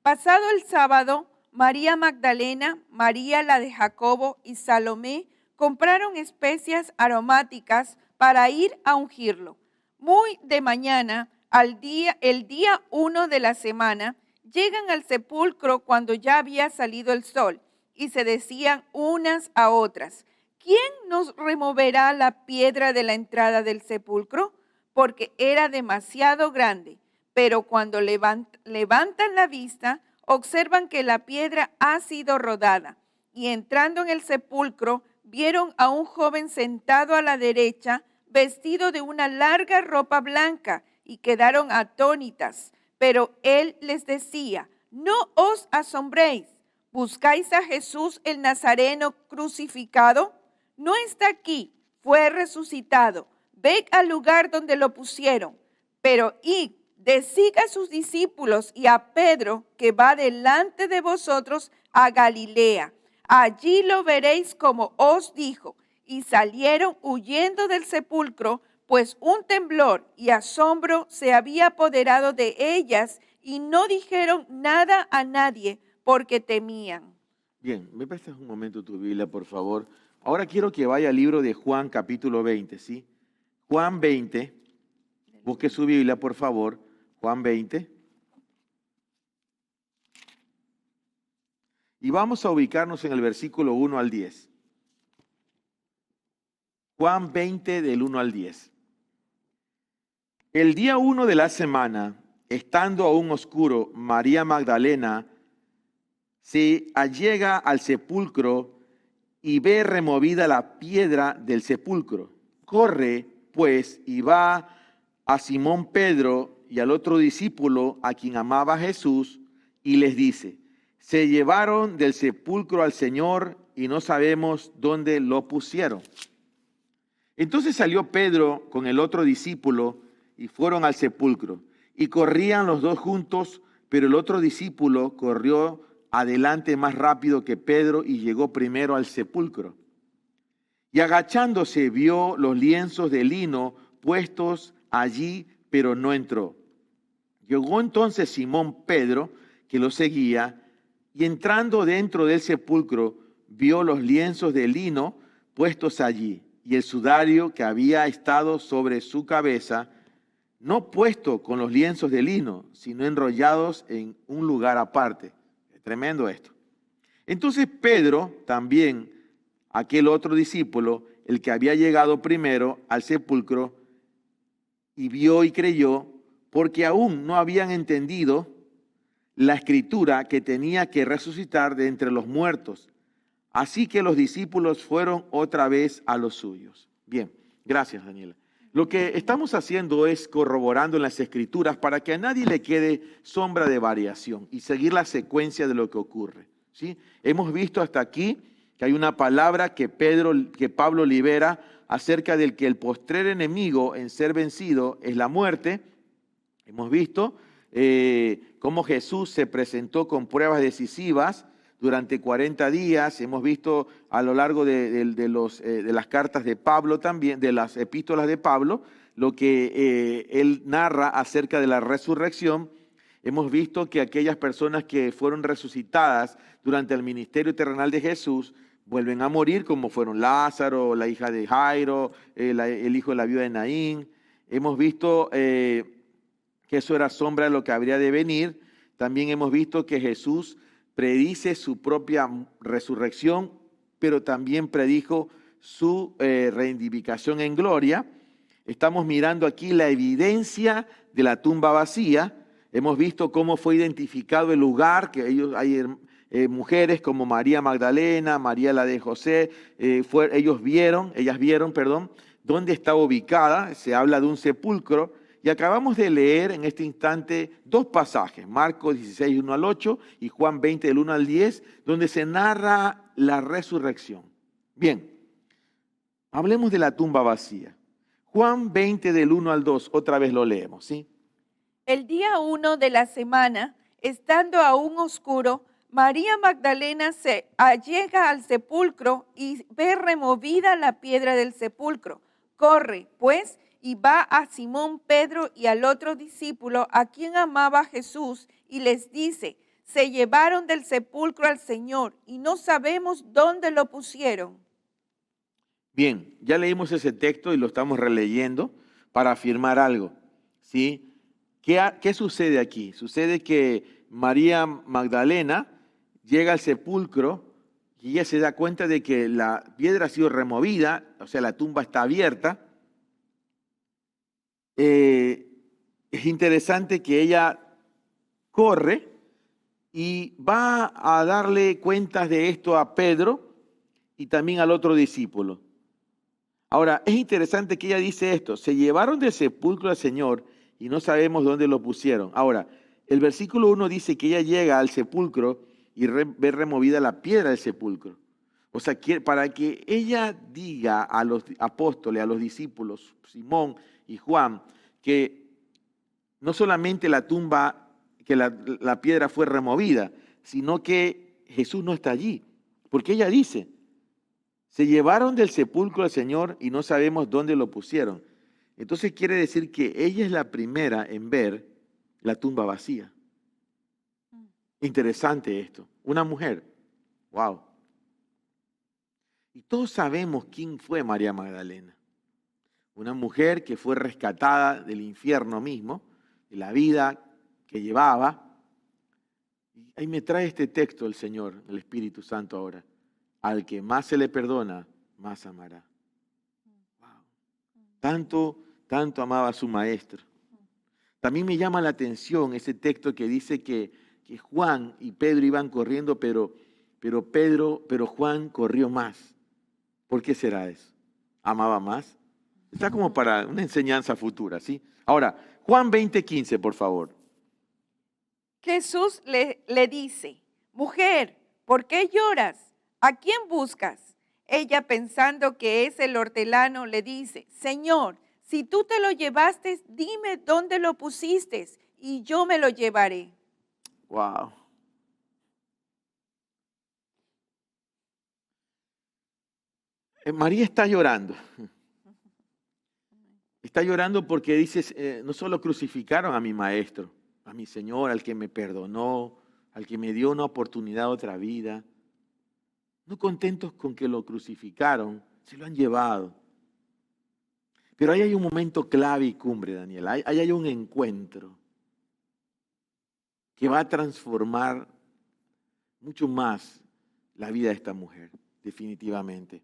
Pasado el sábado, María Magdalena, María la de Jacobo y Salomé compraron especias aromáticas para ir a ungirlo. Muy de mañana, el día 1 de la semana, llegan al sepulcro cuando ya había salido el sol y se decían unas a otras: ¿quién nos removerá la piedra de la entrada del sepulcro? Porque era demasiado grande. Pero cuando levantan la vista, observan que la piedra ha sido rodada. Y entrando en el sepulcro, vieron a un joven sentado a la derecha, vestido de una larga ropa blanca, y quedaron atónitas. Pero él les decía: no os asombréis, ¿buscáis a Jesús el Nazareno crucificado? No está aquí, fue resucitado. Ved al lugar donde lo pusieron. Pero id, decid a sus discípulos y a Pedro que va delante de vosotros a Galilea. Allí lo veréis como os dijo. Y salieron huyendo del sepulcro, pues un temblor y asombro se había apoderado de ellas y no dijeron nada a nadie porque temían. Bien, ¿me prestas un momento tu Biblia, por favor? Ahora quiero que vaya al libro de Juan capítulo 20, ¿sí? Juan 20, busque su Biblia, por favor. Juan 20. Y vamos a ubicarnos en el versículo 1 al 10. Juan 20 del 1 al 10. El día 1 de la semana, estando aún oscuro, María Magdalena se allega al sepulcro y ve removida la piedra del sepulcro. Corre, pues, y va a Simón Pedro y al otro discípulo a quien amaba Jesús, y les dice: se llevaron del sepulcro al Señor y no sabemos dónde lo pusieron. Entonces salió Pedro con el otro discípulo y fueron al sepulcro. Y corrían los dos juntos, pero el otro discípulo corrió adelante más rápido que Pedro y llegó primero al sepulcro. Y agachándose vio los lienzos de lino puestos allí, pero no entró. Llegó entonces Simón Pedro, que lo seguía, y entrando dentro del sepulcro, vio los lienzos de lino puestos allí, y el sudario que había estado sobre su cabeza, no puesto con los lienzos de lino, sino enrollados en un lugar aparte. Es tremendo esto. Entonces Pedro, también aquel otro discípulo, el que había llegado primero al sepulcro, y vio y creyó, porque aún no habían entendido la escritura que tenía que resucitar de entre los muertos. Así que los discípulos fueron otra vez a los suyos. Bien, gracias, Daniela. Lo que estamos haciendo es corroborando en las escrituras para que a nadie le quede sombra de variación y seguir la secuencia de lo que ocurre, ¿sí? Hemos visto hasta aquí que hay una palabra que Pablo libera acerca del que el postrer enemigo en ser vencido es la muerte. Hemos visto cómo Jesús se presentó con pruebas decisivas durante 40 días. Hemos visto a lo largo de las cartas de Pablo también, de las epístolas de Pablo, lo que él narra acerca de la resurrección. Hemos visto que aquellas personas que fueron resucitadas durante el ministerio terrenal de Jesús vuelven a morir, como fueron Lázaro, la hija de Jairo, el hijo de la viuda de Naín. Hemos visto que eso era sombra de lo que habría de venir. También hemos visto que Jesús predice su propia resurrección, pero también predijo su reivindicación en gloria. Estamos mirando aquí la evidencia de la tumba vacía. Hemos visto cómo fue identificado el lugar, que hay mujeres como María Magdalena, María la de José, ellas vieron, dónde estaba ubicada. Se habla de un sepulcro. Y acabamos de leer en este instante dos pasajes, Marcos 16, 1 al 8 y Juan 20, del 1 al 10, donde se narra la resurrección. Bien, hablemos de la tumba vacía. Juan 20, del 1 al 2, otra vez lo leemos, ¿sí? El día 1 de la semana, estando aún oscuro, María Magdalena se allega al sepulcro y ve removida la piedra del sepulcro. Corre, pues, y va a Simón Pedro y al otro discípulo a quien amaba Jesús y les dice: se llevaron del sepulcro al Señor y no sabemos dónde lo pusieron. Bien, ya leímos ese texto y lo estamos releyendo para afirmar algo, ¿sí? ¿Qué sucede aquí? Sucede que María Magdalena llega al sepulcro y ella se da cuenta de que la piedra ha sido removida, o sea, la tumba está abierta. Es interesante que ella corre y va a darle cuentas de esto a Pedro y también al otro discípulo. Ahora, es interesante que ella dice esto: se llevaron del sepulcro al Señor y no sabemos dónde lo pusieron. Ahora, el versículo 1 dice que ella llega al sepulcro y ve removida la piedra del sepulcro. O sea, para que ella diga a los apóstoles, a los discípulos, Simón y Juan, que no solamente la tumba, que la piedra fue removida, sino que Jesús no está allí. Porque ella dice: se llevaron del sepulcro al Señor y no sabemos dónde lo pusieron. Entonces quiere decir que ella es la primera en ver la tumba vacía. Interesante esto. Una mujer. Wow. Y todos sabemos quién fue María Magdalena. Una mujer que fue rescatada del infierno mismo, de la vida que llevaba. Y ahí me trae este texto el Señor, el Espíritu Santo ahora. Al que más se le perdona, más amará. Wow. Tanto amaba a su maestro. También me llama la atención ese texto que dice que Juan y Pedro iban corriendo, pero Juan corrió más. ¿Por qué será eso? ¿Amaba más? Está como para una enseñanza futura, ¿sí? Ahora, Juan 20:15, por favor. Jesús le dice: mujer, ¿por qué lloras? ¿A quién buscas? Ella, pensando que es el hortelano, le dice: Señor, si tú te lo llevaste, dime dónde lo pusiste y yo me lo llevaré. Wow. María está llorando. Está llorando porque dice, no solo crucificaron a mi maestro, a mi Señor, al que me perdonó, al que me dio una oportunidad de otra vida. No contentos con que lo crucificaron, se lo han llevado. Pero ahí hay un momento clave y cumbre, Daniel. Ahí hay un encuentro que va a transformar mucho más la vida de esta mujer, definitivamente.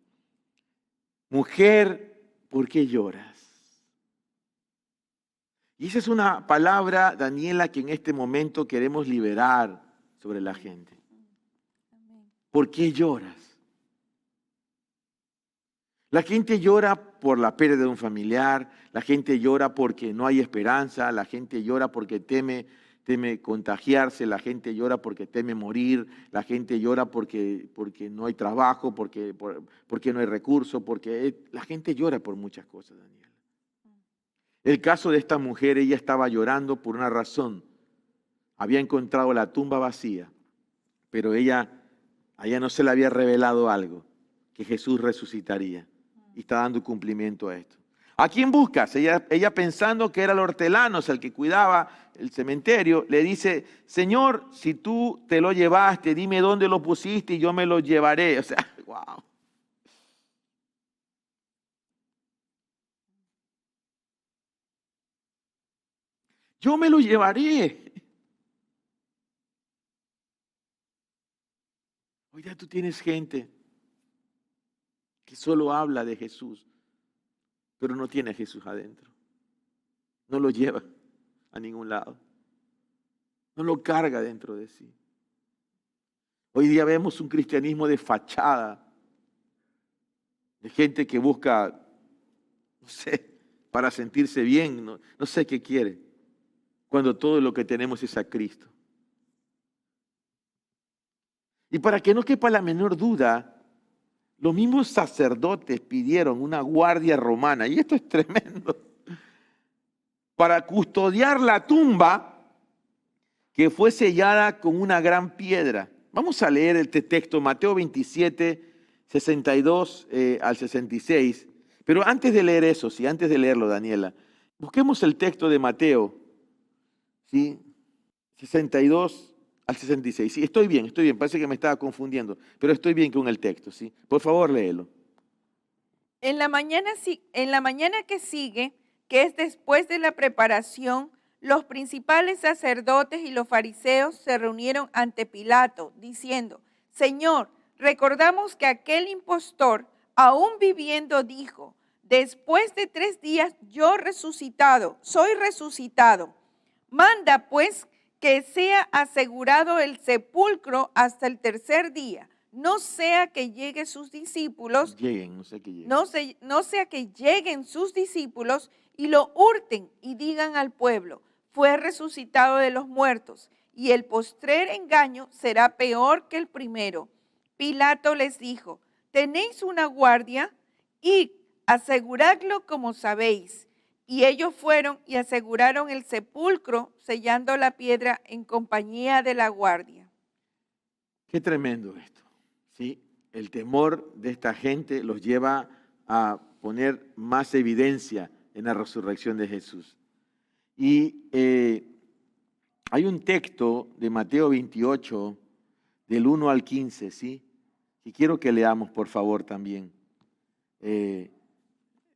Mujer, ¿por qué lloras? Y esa es una palabra, Daniela, que en este momento queremos liberar sobre la gente. ¿Por qué lloras? La gente llora por la pérdida de un familiar, la gente llora porque no hay esperanza, la gente llora porque teme contagiarse, la gente llora porque teme morir, la gente llora porque no hay trabajo, porque no hay recursos, la gente llora por muchas cosas, Daniel. El caso de esta mujer, ella estaba llorando por una razón. Había encontrado la tumba vacía, pero a ella no se le había revelado algo, que Jesús resucitaría. Y está dando cumplimiento a esto. ¿A quién buscas? Ella pensando que era el hortelano, o sea, el que cuidaba el cementerio, le dice: Señor, si tú te lo llevaste, dime dónde lo pusiste y yo me lo llevaré. O sea, wow. Yo me lo llevaré. Hoy ya tú tienes gente que solo habla de Jesús, pero no tiene a Jesús adentro. No lo lleva a ningún lado. No lo carga dentro de sí. Hoy día vemos un cristianismo de fachada, de gente que busca, no sé, para sentirse bien, no sé qué quiere, cuando todo lo que tenemos es a Cristo. Y para que no quepa la menor duda, los mismos sacerdotes pidieron una guardia romana, y esto es tremendo, para custodiar la tumba que fue sellada con una gran piedra. Vamos a leer este texto, Mateo 27, 62 al 66. Pero antes de leer eso, sí, antes de leerlo, Daniela, busquemos el texto de Mateo, ¿sí? 62 al 66. Sí, estoy bien, parece que me estaba confundiendo, pero estoy bien con el texto, ¿sí? Por favor, léelo. En la mañana que sigue, que es después de la preparación, los principales sacerdotes y los fariseos se reunieron ante Pilato, diciendo: Señor, recordamos que aquel impostor, aún viviendo, dijo: después de 3 días soy resucitado. Manda pues que sea asegurado el sepulcro hasta el 3er día, no sea que lleguen sus discípulos, no sea que lleguen sus discípulos y lo hurten y digan al pueblo: fue resucitado de los muertos, y el postrer engaño será peor que el primero. Pilato les dijo: tenéis una guardia, y aseguradlo como sabéis. Y ellos fueron y aseguraron el sepulcro, sellando la piedra en compañía de la guardia. Qué tremendo esto, ¿sí? El temor de esta gente los lleva a poner más evidencia en la resurrección de Jesús. Y hay un texto de Mateo 28, del 1 al 15, ¿sí? Y quiero que leamos, por favor, también.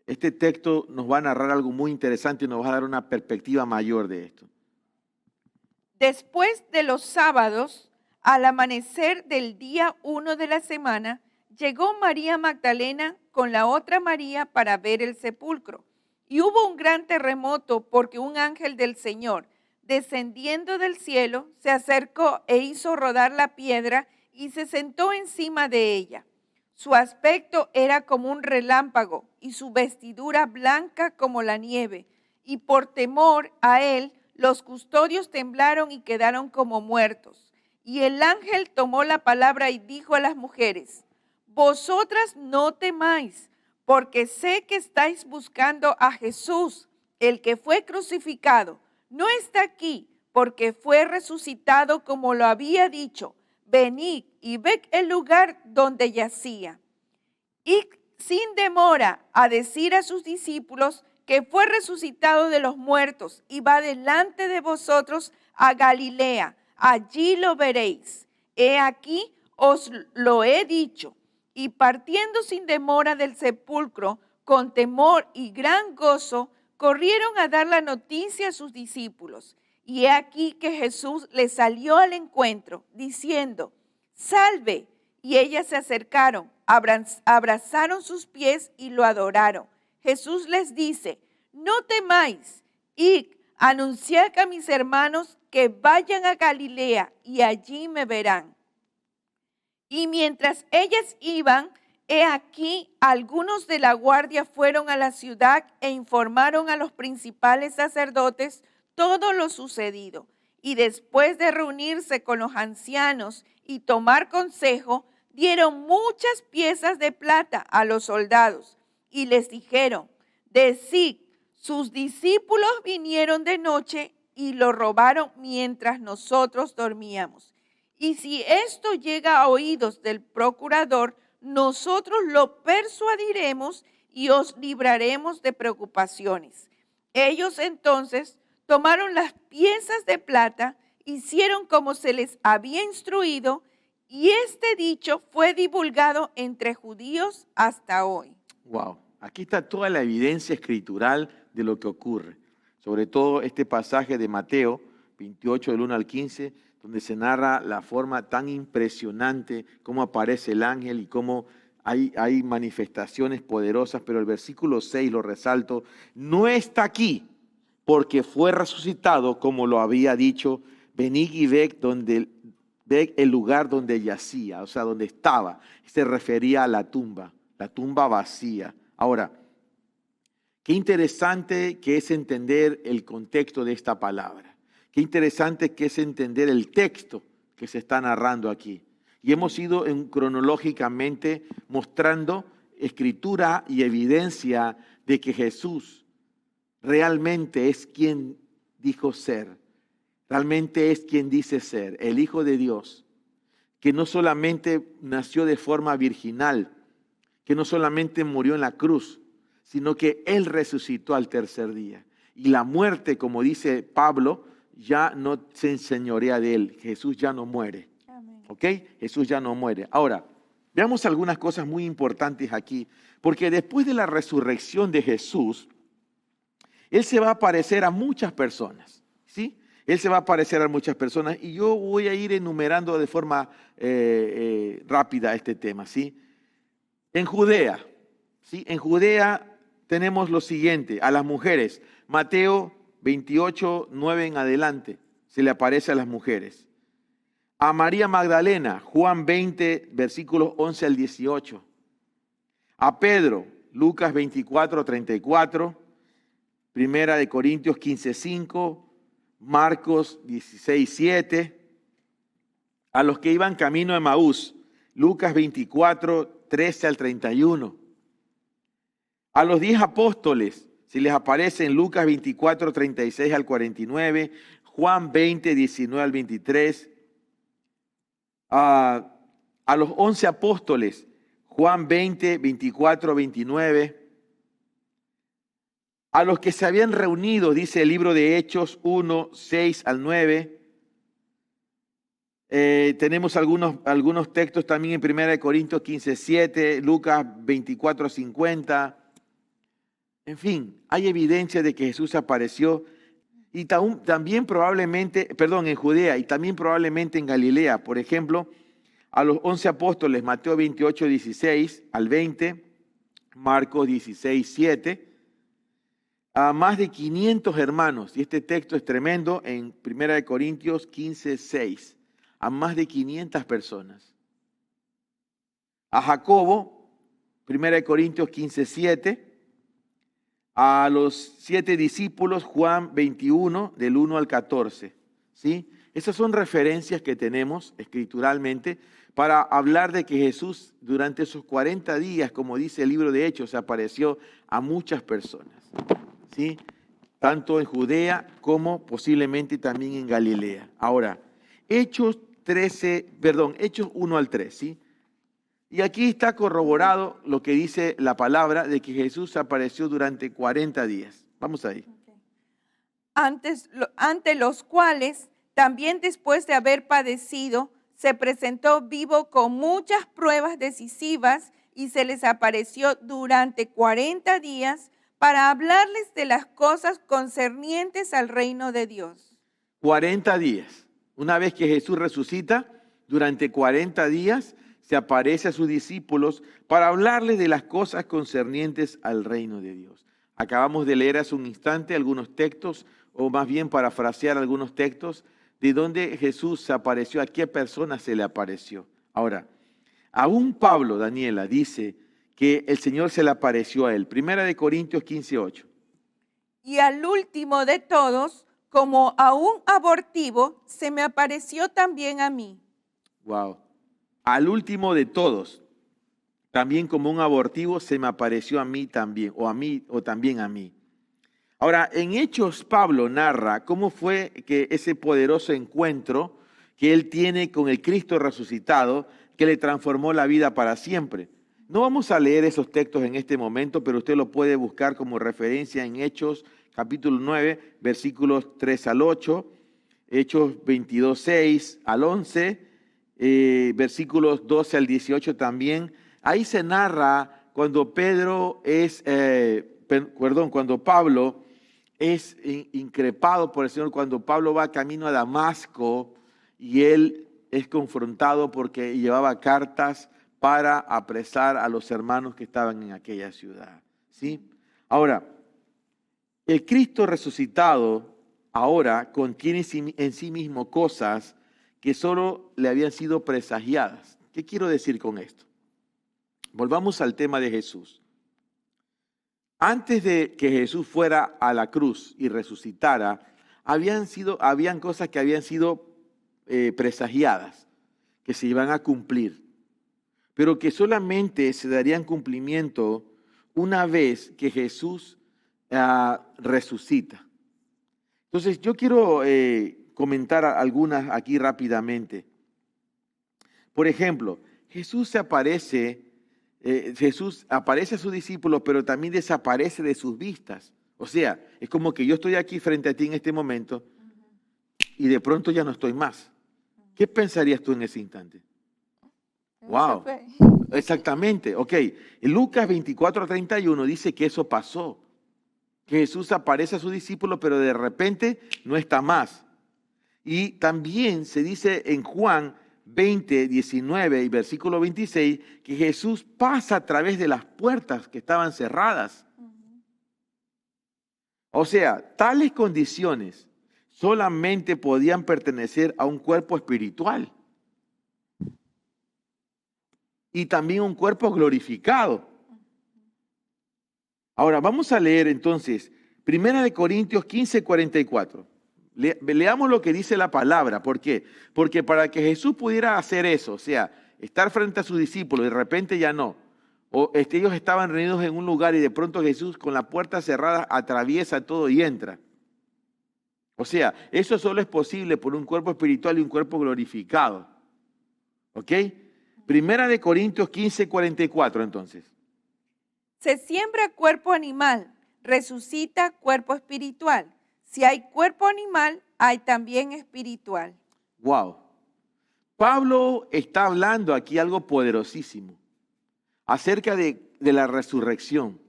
Este texto nos va a narrar algo muy interesante y nos va a dar una perspectiva mayor de esto. Después de los sábados, al amanecer del día 1 de la semana, llegó María Magdalena con la otra María para ver el sepulcro. Y hubo un gran terremoto porque un ángel del Señor, descendiendo del cielo, se acercó e hizo rodar la piedra y se sentó encima de ella. Su aspecto era como un relámpago y su vestidura blanca como la nieve. Y por temor a él, los custodios temblaron y quedaron como muertos. Y el ángel tomó la palabra y dijo a las mujeres: vosotras no temáis, porque sé que estáis buscando a Jesús, el que fue crucificado. No está aquí, porque fue resucitado como lo había dicho. Venid y ved el lugar donde yacía. Y sin demora a decir a sus discípulos que fue resucitado de los muertos y va delante de vosotros a Galilea. Allí lo veréis. He aquí, os lo he dicho. Y partiendo sin demora del sepulcro, con temor y gran gozo, corrieron a dar la noticia a sus discípulos. Y he aquí que Jesús les salió al encuentro, diciendo: salve. Y ellas se acercaron, abrazaron sus pies y lo adoraron. Jesús les dice: no temáis, id, anunciad a mis hermanos que vayan a Galilea y allí me verán. Y mientras ellas iban, he aquí, algunos de la guardia fueron a la ciudad e informaron a los principales sacerdotes todo lo sucedido. Y después de reunirse con los ancianos y tomar consejo, dieron muchas piezas de plata a los soldados y les dijeron: decid, sus discípulos vinieron de noche y lo robaron mientras nosotros dormíamos. Y si esto llega a oídos del procurador, nosotros lo persuadiremos y os libraremos de preocupaciones. Ellos entonces tomaron las piezas de plata, hicieron como se les había instruido, y este dicho fue divulgado entre judíos hasta hoy. Wow, aquí está toda la evidencia escritural de lo que ocurre. Sobre todo este pasaje de Mateo 28, del 1 al 15, donde se narra la forma tan impresionante, cómo aparece el ángel y cómo hay manifestaciones poderosas, pero el versículo 6, lo resalto, no está aquí porque fue resucitado como lo había dicho. Venid y ved ve el lugar donde yacía, o sea, donde estaba. Se refería a la tumba vacía. Ahora, qué interesante que es entender el contexto de esta palabra. Qué interesante que es entender el texto que se está narrando aquí. Y hemos ido cronológicamente mostrando escritura y evidencia de que Jesús realmente es quien dijo ser. Realmente es quien dice ser, el Hijo de Dios, que no solamente nació de forma virginal, que no solamente murió en la cruz, sino que Él resucitó al tercer día. Y la muerte, como dice Pablo, ya no se enseñorea de Él. Jesús ya no muere. Amén. ¿Ok? Jesús ya no muere. Ahora, veamos algunas cosas muy importantes aquí, porque después de la resurrección de Jesús, Él se va a aparecer a muchas personas, ¿sí? Él se va a aparecer a muchas personas y yo voy a ir enumerando de forma rápida este tema, ¿sí? En Judea, ¿sí? En Judea tenemos lo siguiente, a las mujeres, Mateo 28, 9 en adelante, se le aparece a las mujeres. A María Magdalena, Juan 20, versículos 11 al 18. A Pedro, Lucas 24, 34. Primera de Corintios 15, 5. Marcos 16, 7. A los que iban camino a Emaús, Lucas 24, 13 al 31. A los 10 apóstoles, si les aparece en Lucas 24, 36 al 49, Juan 20, 19 al 23. A los 11 apóstoles, Juan 20, 24, 29. A los que se habían reunido, dice el libro de Hechos 1, 6 al 9. Tenemos algunos textos también en 1 Corintios 15, 7, Lucas 24, 50. En fin, hay evidencia de que Jesús apareció y también probablemente, en Judea y también probablemente en Galilea. Por ejemplo, a los 11 apóstoles, Mateo 28, 16 al 20, Marcos 16, 7. A más de 500 hermanos, y este texto es tremendo, en 1 Corintios 15, 6, a más de 500 personas. A Jacobo, 1 Corintios 15, 7, a los 7 discípulos, Juan 21, del 1 al 14, ¿sí? Esas son referencias que tenemos escrituralmente para hablar de que Jesús durante esos 40 días, como dice el libro de Hechos, se apareció a muchas personas, ¿sí? Tanto en Judea como posiblemente también en Galilea. Ahora, Hechos 1 al 3, ¿sí? Y aquí está corroborado lo que dice la palabra de que Jesús apareció durante 40 días. Vamos ahí. Ante los cuales, también después de haber padecido, se presentó vivo con muchas pruebas decisivas y se les apareció durante 40 días para hablarles de las cosas concernientes al reino de Dios. 40 días. Una vez que Jesús resucita, durante 40 días se aparece a sus discípulos para hablarles de las cosas concernientes al reino de Dios. Acabamos de leer hace un instante algunos textos, o más bien parafrasear algunos textos, de donde Jesús se apareció, a qué persona se le apareció. Ahora, aún Pablo, Daniela, dice que el Señor se le apareció a él. 1 Corintios 15, 8. Y al último de todos, como a un abortivo, se me apareció también a mí. Wow. Al último de todos, también como un abortivo, se me apareció a mí también, o también a mí. Ahora, en Hechos, Pablo narra cómo fue que ese poderoso encuentro que él tiene con el Cristo resucitado, que le transformó la vida para siempre. No vamos a leer esos textos en este momento, pero usted lo puede buscar como referencia en Hechos, capítulo 9, versículos 3 al 8, Hechos 22, 6 al 11, versículos 12 al 18 también. Ahí se narra cuando cuando Pablo es increpado por el Señor, cuando Pablo va camino a Damasco y él es confrontado porque llevaba cartas para apresar a los hermanos que estaban en aquella ciudad, ¿sí? Ahora, el Cristo resucitado ahora contiene en sí mismo cosas que solo le habían sido presagiadas. ¿Qué quiero decir con esto? Volvamos al tema de Jesús. Antes de que Jesús fuera a la cruz y resucitara, habían cosas que habían sido presagiadas, que se iban a cumplir, pero que solamente se darían cumplimiento una vez que Jesús resucita. Entonces yo quiero comentar algunas aquí rápidamente. Por ejemplo, Jesús aparece a sus discípulos, pero también desaparece de sus vistas. O sea, es como que yo estoy aquí frente a ti en este momento y de pronto ya no estoy más. ¿Qué pensarías tú en ese instante? Wow, exactamente. Ok, en Lucas 24:31 dice que eso pasó, que Jesús aparece a sus discípulos, pero de repente no está más. Y también se dice en Juan 20, 19 y versículo 26, que Jesús pasa a través de las puertas que estaban cerradas. O sea, tales condiciones solamente podían pertenecer a un cuerpo espiritual y también un cuerpo glorificado. Ahora, vamos a leer entonces 1 Corintios 15, 44. Leamos lo que dice la palabra. ¿Por qué? Porque para que Jesús pudiera hacer eso, o sea, estar frente a sus discípulos y de repente ya no, o ellos estaban reunidos en un lugar y de pronto Jesús con la puerta cerrada atraviesa todo y entra. O sea, eso solo es posible por un cuerpo espiritual y un cuerpo glorificado. ¿Ok? 1 Corintios 15, 44 entonces. Se siembra cuerpo animal, resucita cuerpo espiritual. Si hay cuerpo animal, hay también espiritual. Wow. Pablo está hablando aquí algo poderosísimo acerca de la resurrección.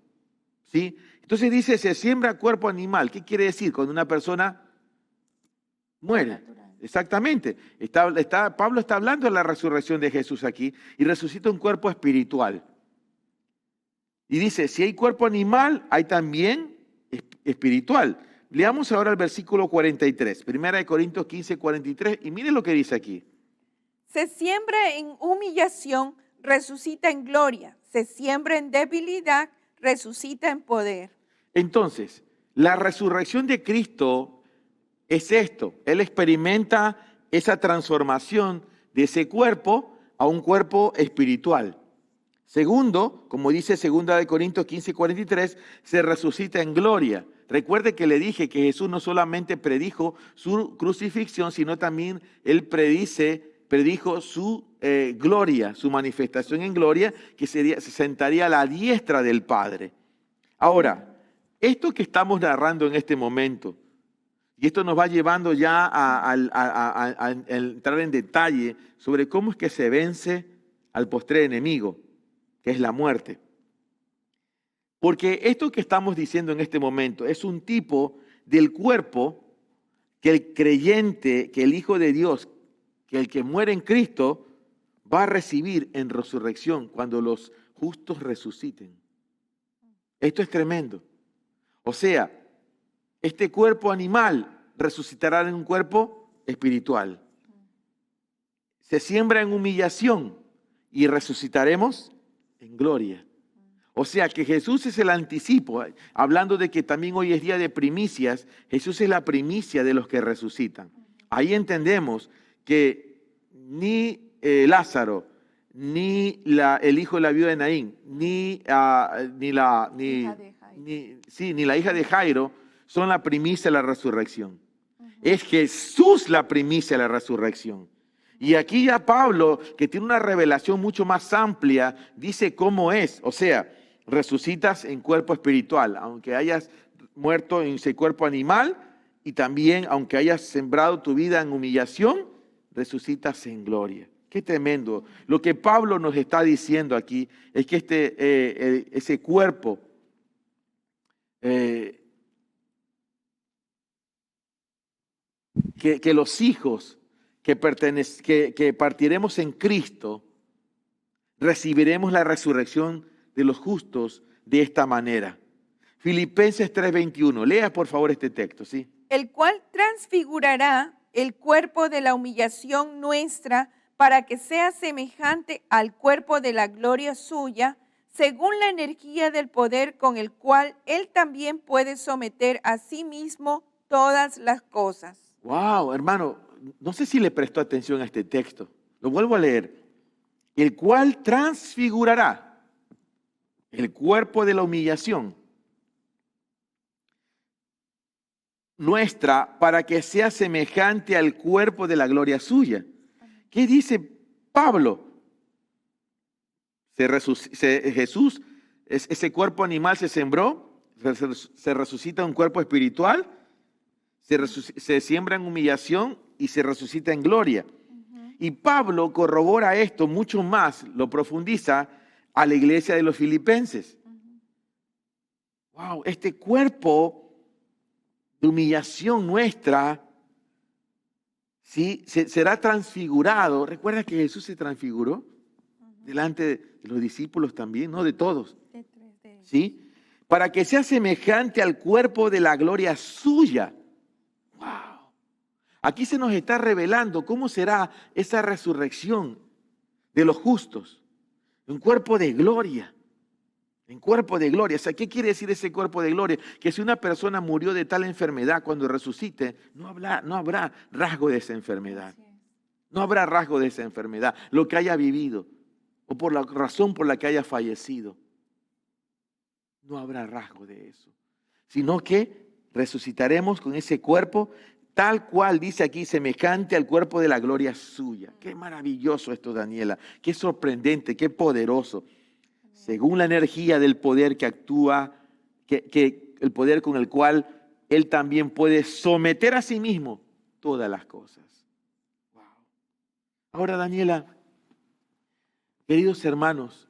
¿Sí? Entonces dice, se siembra cuerpo animal. ¿Qué quiere decir? Cuando una persona muere. Exactamente. Pablo está hablando de la resurrección de Jesús aquí y resucita un cuerpo espiritual. Y dice, si hay cuerpo animal, hay también espiritual. Leamos ahora el versículo 43, 1 Corintios 15, 43, y miren lo que dice aquí. Se siembra en humillación, resucita en gloria. Se siembra en debilidad, resucita en poder. Entonces, la resurrección de Cristo es esto. Él experimenta esa transformación de ese cuerpo a un cuerpo espiritual. Segundo, como dice 2 Corintios 15, 43, se resucita en gloria. Recuerde que le dije que Jesús no solamente predijo su crucifixión, sino también Él predijo su gloria, su manifestación en gloria, que se sentaría a la diestra del Padre. Ahora, esto que estamos narrando en este momento, y esto nos va llevando ya a entrar en detalle sobre cómo es que se vence al postrer enemigo, que es la muerte. Porque esto que estamos diciendo en este momento es un tipo del cuerpo que el creyente, que el Hijo de Dios, que el que muere en Cristo, va a recibir en resurrección cuando los justos resuciten. Esto es tremendo. O sea, este cuerpo animal resucitará en un cuerpo espiritual. Se siembra en humillación y resucitaremos en gloria. O sea que Jesús es el anticipo, hablando de que también hoy es día de primicias, Jesús es la primicia de los que resucitan. Ahí entendemos que ni Lázaro, ni el hijo de la viuda de Naín, ni la hija de Jairo son la primicia de la resurrección. Es Jesús la primicia de la resurrección. Y aquí ya Pablo, que tiene una revelación mucho más amplia, dice cómo es. O sea, resucitas en cuerpo espiritual, aunque hayas muerto en ese cuerpo animal, y también aunque hayas sembrado tu vida en humillación, resucitas en gloria. Qué tremendo. Lo que Pablo nos está diciendo aquí es que ese cuerpo que los hijos que partiremos en Cristo, recibiremos la resurrección de los justos de esta manera. Filipenses 3:21. Lea por favor este texto, ¿sí? El cual transfigurará el cuerpo de la humillación nuestra para que sea semejante al cuerpo de la gloria suya, según la energía del poder con el cual Él también puede someter a sí mismo todas las cosas. Wow, hermano, no sé si le prestó atención a este texto. Lo vuelvo a leer. El cual transfigurará el cuerpo de la humillación nuestra para que sea semejante al cuerpo de la gloria suya. ¿Qué dice Pablo? Jesús, ese cuerpo animal se sembró, se resucita un cuerpo espiritual, se siembra en humillación y se resucita en gloria. Y Pablo corrobora esto mucho más, lo profundiza a la iglesia de los filipenses. Wow, este cuerpo de humillación nuestra, ¿sí? Será transfigurado. ¿Recuerda que Jesús se transfiguró delante de los discípulos también? No, de todos. ¿Sí? Para que sea semejante al cuerpo de la gloria suya. Wow. Aquí se nos está revelando cómo será esa resurrección de los justos. Un cuerpo de gloria. En cuerpo de gloria. O sea, ¿qué quiere decir ese cuerpo de gloria? Que si una persona murió de tal enfermedad, cuando resucite, no habrá rasgo de esa enfermedad. No habrá rasgo de esa enfermedad. Lo que haya vivido o por la razón por la que haya fallecido. No habrá rasgo de eso. Sino que resucitaremos con ese cuerpo tal cual dice aquí, semejante al cuerpo de la gloria suya. Qué maravilloso esto, Daniela. Qué sorprendente, qué poderoso. Según la energía del poder que actúa, que el poder con el cual Él también puede someter a sí mismo todas las cosas. Wow. Ahora, Daniela, queridos hermanos,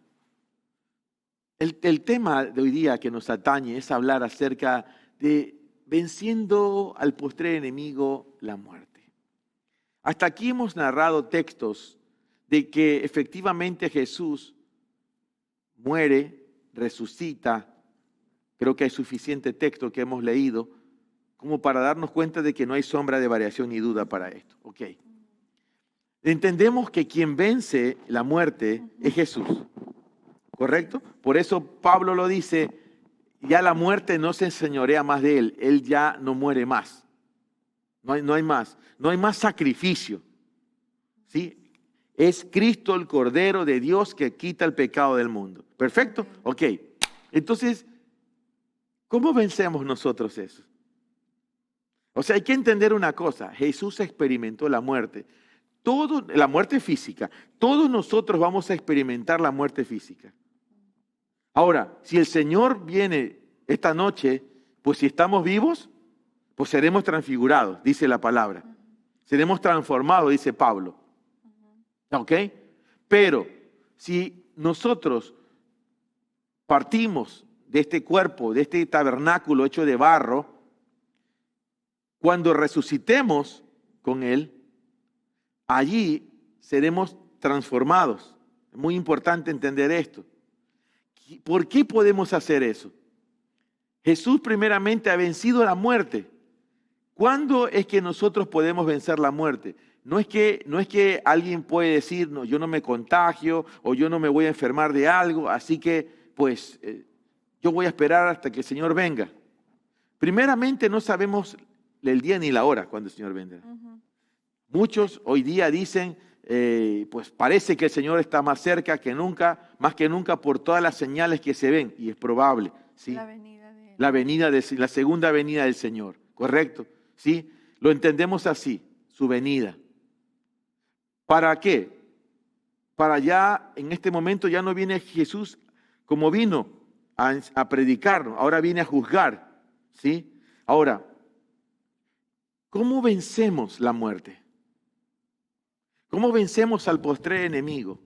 el tema de hoy día que nos atañe es hablar acerca de venciendo al postrer enemigo, la muerte. Hasta aquí hemos narrado textos de que efectivamente Jesús muere, resucita. Creo que hay suficiente texto que hemos leído como para darnos cuenta de que no hay sombra de variación ni duda para esto. Ok. Entendemos que quien vence la muerte es Jesús, ¿correcto? Por eso Pablo lo dice, ya la muerte no se enseñorea más de él, él ya no muere más. No hay más sacrificio. ¿Sí? Es Cristo el Cordero de Dios que quita el pecado del mundo. ¿Perfecto? Ok. Entonces, ¿cómo vencemos nosotros eso? O sea, hay que entender una cosa. Jesús experimentó la muerte. La muerte física. Todos nosotros vamos a experimentar la muerte física. Ahora, si el Señor viene esta noche, pues si estamos vivos, pues seremos transfigurados, dice la palabra. Seremos transformados, dice Pablo. ¿Ok? Pero si nosotros partimos de este cuerpo, de este tabernáculo hecho de barro, cuando resucitemos con Él, allí seremos transformados. Es muy importante entender esto. ¿Por qué podemos hacer eso? Jesús primeramente ha vencido la muerte. ¿Cuándo es que nosotros podemos vencer la muerte? No es que alguien puede decir, no, yo no me contagio o yo no me voy a enfermar de algo, así que pues yo voy a esperar hasta que el Señor venga. Primeramente no sabemos el día ni la hora cuando el Señor vendrá. Muchos hoy día dicen, pues parece que el Señor está más cerca que nunca, más que nunca por todas las señales que se ven, y es probable, ¿sí? La segunda venida del Señor, ¿correcto? ¿Sí? Lo entendemos así, su venida. ¿Para qué? Para ya, en este momento ya no viene Jesús como vino a predicarnos, ahora viene a juzgar, ¿sí? Ahora, ¿cómo vencemos la muerte? ¿Cómo vencemos al postrer enemigo?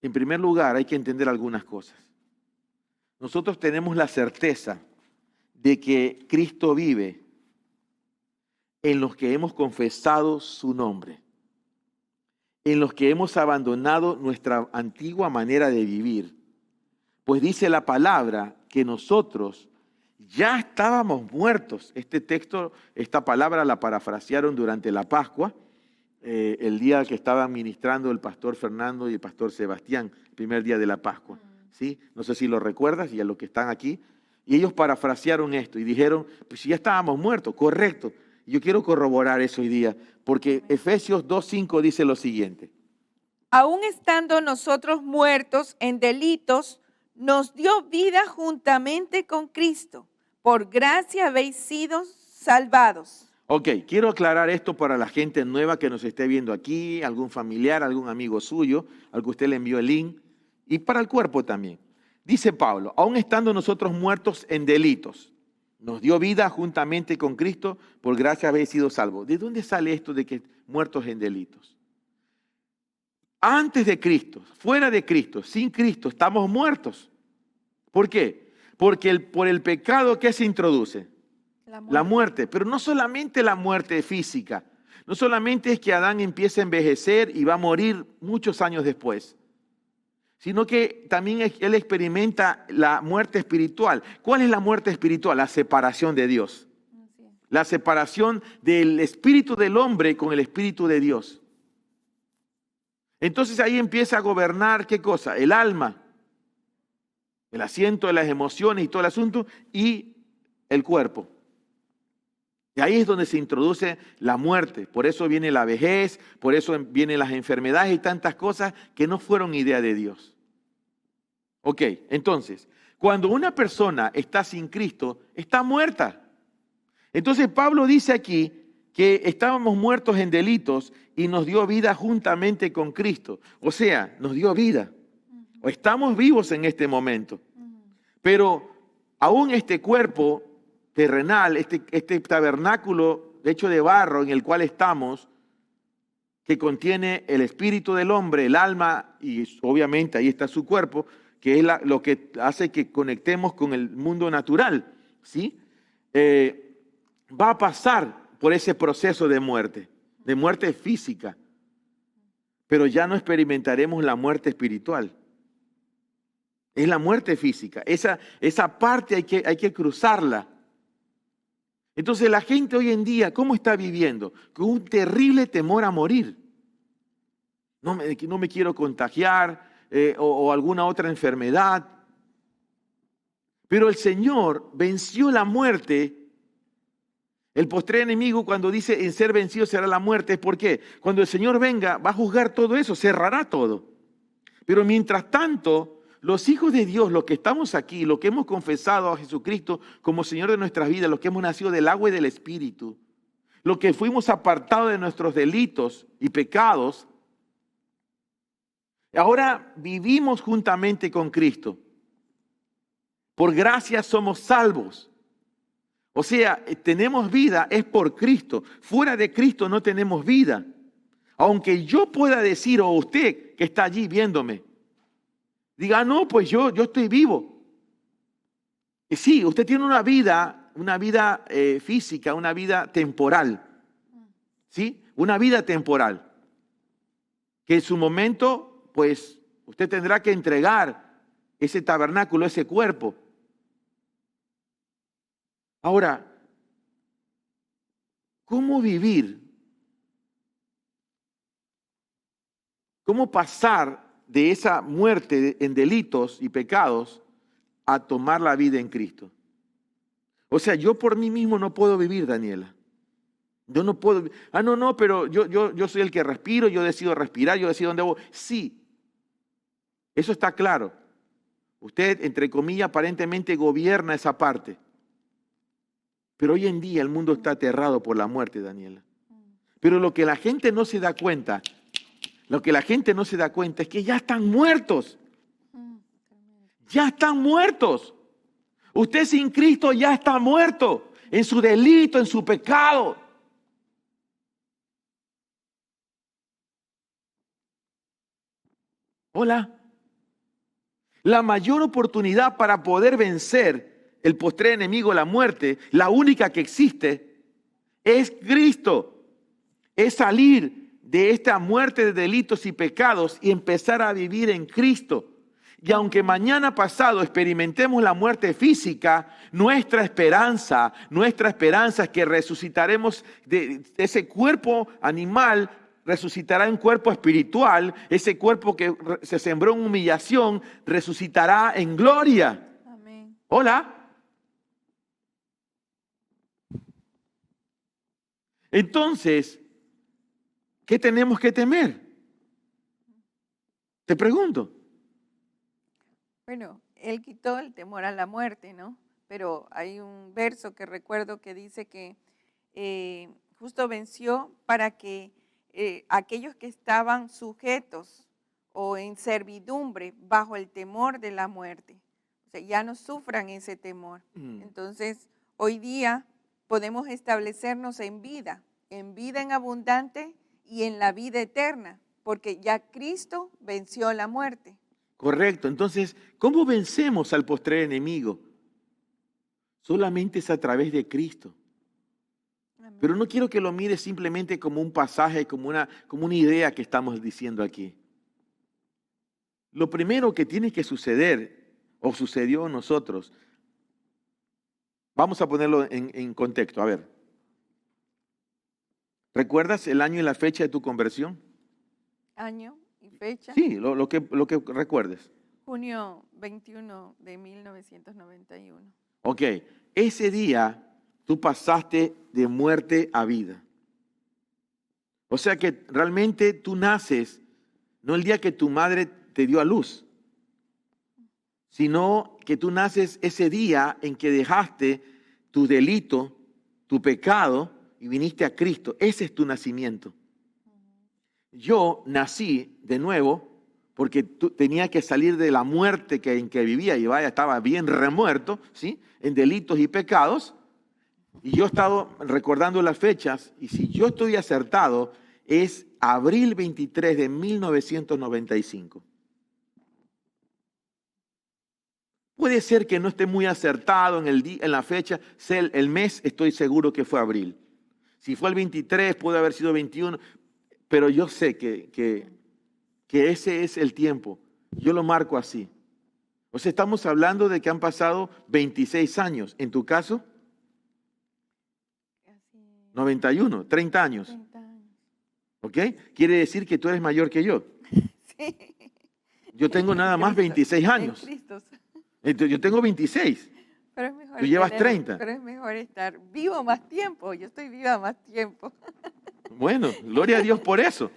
En primer lugar, hay que entender algunas cosas. Nosotros tenemos la certeza de que Cristo vive en los que hemos confesado su nombre, en los que hemos abandonado nuestra antigua manera de vivir. Pues dice la palabra que nosotros Ya estábamos muertos. Este texto, esta palabra la parafrasearon durante la Pascua, el día que estaban ministrando el pastor Fernando y el pastor Sebastián, el primer día de la Pascua. ¿Sí? No sé si lo recuerdas, y a los que están aquí. Y ellos parafrasearon esto y dijeron, pues ya estábamos muertos, correcto. Yo quiero corroborar eso hoy día, porque Efesios 2:5 dice lo siguiente. Aún estando nosotros muertos en delitos, nos dio vida juntamente con Cristo. Por gracia habéis sido salvados. Ok, quiero aclarar esto para la gente nueva que nos esté viendo aquí, algún familiar, algún amigo suyo, al que usted le envió el link, y para el cuerpo también. Dice Pablo, aún estando nosotros muertos en delitos, nos dio vida juntamente con Cristo, por gracia habéis sido salvos. ¿De dónde sale esto de que muertos en delitos? Antes de Cristo, fuera de Cristo, sin Cristo, estamos muertos. ¿Por qué? Porque por el pecado que se introduce, la muerte, pero no solamente la muerte física, no solamente es que Adán empieza a envejecer y va a morir muchos años después, sino que también él experimenta la muerte espiritual. ¿Cuál es la muerte espiritual? La separación de Dios. La separación del espíritu del hombre con el espíritu de Dios. Entonces ahí empieza a gobernar, ¿qué cosa? El alma, el asiento de las emociones y todo el asunto, y el cuerpo. Y ahí es donde se introduce la muerte. Por eso viene la vejez, por eso vienen las enfermedades y tantas cosas que no fueron idea de Dios. Ok, entonces, cuando una persona está sin Cristo, está muerta. Entonces Pablo dice aquí que estábamos muertos en delitos y nos dio vida juntamente con Cristo. O sea, nos dio vida. O estamos vivos en este momento. Pero aún este cuerpo terrenal, este tabernáculo hecho de barro en el cual estamos, que contiene el espíritu del hombre, el alma, y obviamente ahí está su cuerpo, que es lo que hace que conectemos con el mundo natural, ¿sí? Va a pasar por ese proceso de muerte física, pero ya no experimentaremos la muerte espiritual. Es la muerte física, esa parte hay que cruzarla. Entonces la gente hoy en día, ¿cómo está viviendo? Con un terrible temor a morir. No me quiero contagiar o alguna otra enfermedad. Pero el Señor venció la muerte. El postrer enemigo, cuando dice en ser vencido será la muerte, ¿es por qué? Cuando el Señor venga va a juzgar todo eso, cerrará todo. Pero mientras tanto, los hijos de Dios, los que estamos aquí, los que hemos confesado a Jesucristo como Señor de nuestras vidas, los que hemos nacido del agua y del Espíritu, los que fuimos apartados de nuestros delitos y pecados, ahora vivimos juntamente con Cristo. Por gracia somos salvos. O sea, tenemos vida, es por Cristo. Fuera de Cristo no tenemos vida. Aunque yo pueda decir, o usted que está allí viéndome, diga, no, pues yo estoy vivo. Y sí, usted tiene una vida física, una vida temporal. ¿Sí? Una vida temporal. Que en su momento, pues, usted tendrá que entregar ese tabernáculo, ese cuerpo. Ahora, ¿cómo vivir? ¿Cómo pasar de esa muerte en delitos y pecados a tomar la vida en Cristo? O sea, yo por mí mismo no puedo vivir, Daniela. Yo no puedo. No, pero yo soy el que respiro, yo decido respirar, yo decido dónde voy. Sí, eso está claro. Usted, entre comillas, aparentemente gobierna esa parte. Pero hoy en día el mundo está aterrado por la muerte, Daniela. Pero lo que la gente no se da cuenta, es que ya están muertos. Ya están muertos. Usted sin Cristo ya está muerto en su delito, en su pecado. Hola. La mayor oportunidad para poder vencer el postrer enemigo, la muerte, la única que existe, es Cristo. Es salir de esta muerte de delitos y pecados y empezar a vivir en Cristo. Y aunque mañana pasado experimentemos la muerte física, nuestra esperanza es que resucitaremos de ese cuerpo animal, resucitará en cuerpo espiritual, ese cuerpo que se sembró en humillación, resucitará en gloria. Amén. Hola. Entonces, ¿qué tenemos que temer? Te pregunto. Bueno, Él quitó el temor a la muerte, ¿no? Pero hay un verso que recuerdo que dice que justo venció para que aquellos que estaban sujetos o en servidumbre bajo el temor de la muerte, o sea, ya no sufran ese temor. Entonces, hoy día podemos establecernos en vida en abundante y en la vida eterna, porque ya Cristo venció la muerte. Correcto. Entonces, ¿cómo vencemos al postrer enemigo? Solamente es a través de Cristo. Amén. Pero no quiero que lo mires simplemente como un pasaje, como una idea que estamos diciendo aquí. Lo primero que tiene que suceder, o sucedió en nosotros, vamos a ponerlo en contexto. A ver, ¿recuerdas el año y la fecha de tu conversión? Año y fecha. Sí, lo que recuerdes. Junio 21 de 1991. Ok, ese día tú pasaste de muerte a vida. O sea que realmente tú naces, no el día que tu madre te dio a luz, sino que tú naces ese día en que dejaste tu delito, tu pecado y viniste a Cristo. Ese es tu nacimiento. Yo nací de nuevo porque tenía que salir de la muerte en que vivía y vaya, estaba bien remuerto, ¿sí? En delitos y pecados. Y yo he estado recordando las fechas y si yo estoy acertado es abril 23 de 1995. Puede ser que no esté muy acertado en la fecha, el mes estoy seguro que fue abril. Si fue el 23, puede haber sido 21, pero yo sé que ese es el tiempo. Yo lo marco así. O sea, estamos hablando de que han pasado 26 años. ¿En tu caso? 91, 30 años. 30 años. ¿Ok? Quiere decir que tú eres mayor que yo. Sí. Yo tengo nada más 26 años. Entonces, yo tengo 26. Pero es mejor Tú llevas 30. Pero es mejor estar vivo más tiempo. Yo estoy viva más tiempo. Bueno, gloria a Dios por eso.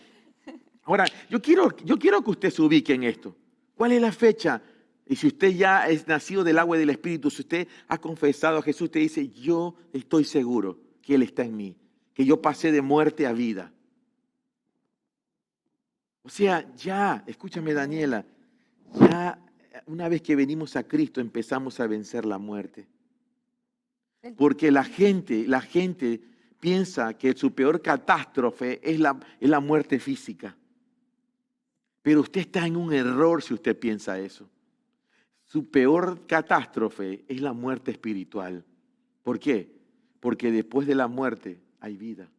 Ahora, yo quiero que usted se ubique en esto. ¿Cuál es la fecha? Y si usted ya es nacido del agua y del Espíritu, si usted ha confesado a Jesús, usted dice, yo estoy seguro que Él está en mí, que yo pasé de muerte a vida. O sea, ya, escúchame Daniela, ya una vez que venimos a Cristo empezamos a vencer la muerte. Porque la gente piensa que su peor catástrofe es la muerte física. Pero usted está en un error si usted piensa eso. Su peor catástrofe es la muerte espiritual. ¿Por qué? Porque después de la muerte hay vida.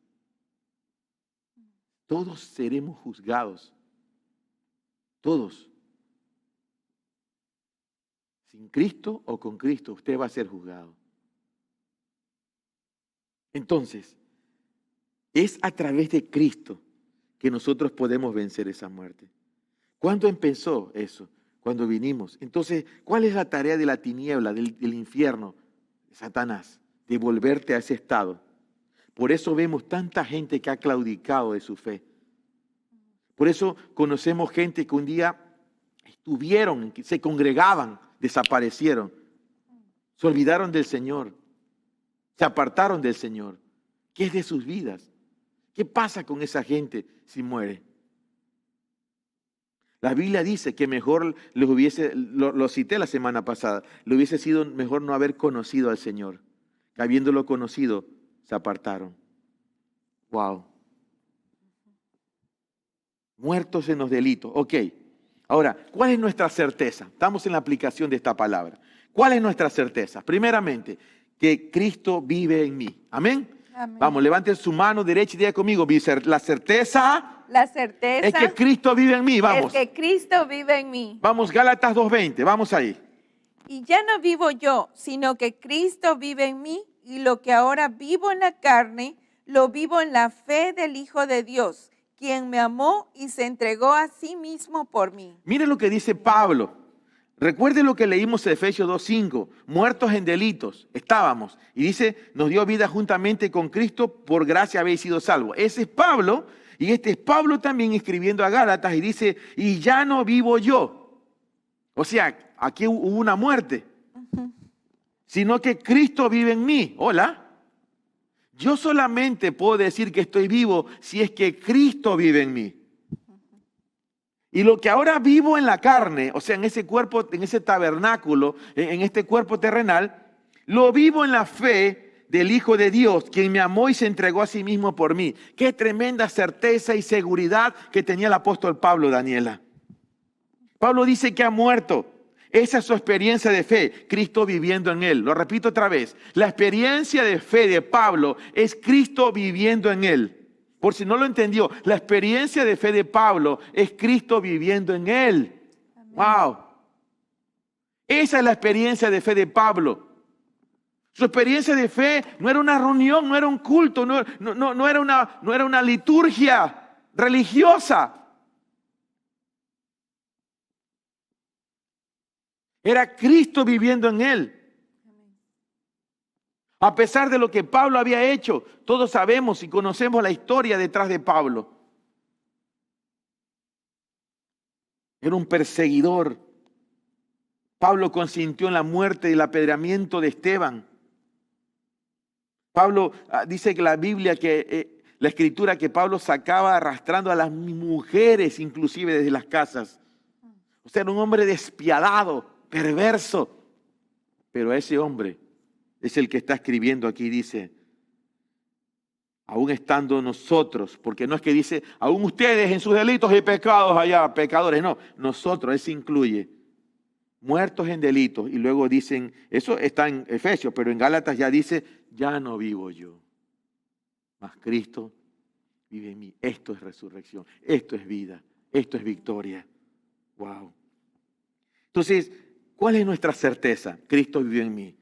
Todos seremos juzgados. Todos. Sin Cristo o con Cristo, usted va a ser juzgado. Entonces, es a través de Cristo que nosotros podemos vencer esa muerte. ¿Cuándo empezó eso? Cuando vinimos. Entonces, ¿cuál es la tarea de la tiniebla, del infierno, de Satanás? De volverte a ese estado. Por eso vemos tanta gente que ha claudicado de su fe. Por eso conocemos gente que un día estuvieron, se congregaban, desaparecieron. Se olvidaron del Señor. Se apartaron del Señor. ¿Qué es de sus vidas? ¿Qué pasa con esa gente si muere? La Biblia dice que mejor les hubiese, lo cité la semana pasada, le hubiese sido mejor no haber conocido al Señor. Que habiéndolo conocido, se apartaron. Wow. Muertos en los delitos. Ok. Ahora, ¿cuál es nuestra certeza? Estamos en la aplicación de esta palabra. ¿Cuál es nuestra certeza? Primeramente, que Cristo vive en mí. Amén. Amén. Vamos, levanten su mano derecha y diga conmigo, la certeza La certeza es que Cristo vive en mí. Vamos. es que Cristo vive en mí. Vamos, Gálatas 2:20. Vamos ahí. Y ya no vivo yo, sino que Cristo vive en mí, y lo que ahora vivo en la carne, lo vivo en la fe del Hijo de Dios, quien me amó y se entregó a sí mismo por mí. Miren lo que dice Pablo. Recuerden lo que leímos en Efesios 2:5. Muertos en delitos estábamos. Y dice, nos dio vida juntamente con Cristo, por gracia habéis sido salvos. Ese es Pablo. Y este es Pablo también escribiendo a Gálatas y dice, y ya no vivo yo. O sea, aquí hubo una muerte. Sino que Cristo vive en mí. Hola. Yo solamente puedo decir que estoy vivo si es que Cristo vive en mí. Y lo que ahora vivo en la carne, o sea, en ese cuerpo, en ese tabernáculo, en este cuerpo terrenal, lo vivo en la fe del Hijo de Dios, quien me amó y se entregó a sí mismo por mí. Qué tremenda certeza y seguridad que tenía el apóstol Pablo, Daniela. Pablo dice que ha muerto. Esa es su experiencia de fe, Cristo viviendo en él. Lo repito otra vez, la experiencia de fe de Pablo es Cristo viviendo en él. Por si no lo entendió, la experiencia de fe de Pablo es Cristo viviendo en él. Amén. ¡Wow! Esa es la experiencia de fe de Pablo. Su experiencia de fe no era una reunión, no era un culto, no era una liturgia religiosa. Era Cristo viviendo en él. A pesar de lo que Pablo había hecho, todos sabemos y conocemos la historia detrás de Pablo. Era un perseguidor. Pablo consintió en la muerte y el apedreamiento de Esteban. Pablo dice que la Biblia, la escritura, que Pablo sacaba arrastrando a las mujeres inclusive desde las casas. O sea, era un hombre despiadado, perverso. Pero ese hombre es el que está escribiendo aquí, dice, aún estando nosotros, porque no es que dice, aún ustedes en sus delitos y pecados allá, pecadores, no, nosotros, eso incluye, muertos en delitos, y luego dicen, eso está en Efesios, pero en Gálatas ya dice, ya no vivo yo, mas Cristo vive en mí. Esto es resurrección, esto es vida, esto es victoria. Wow. Entonces, ¿cuál es nuestra certeza? Cristo vive en mí.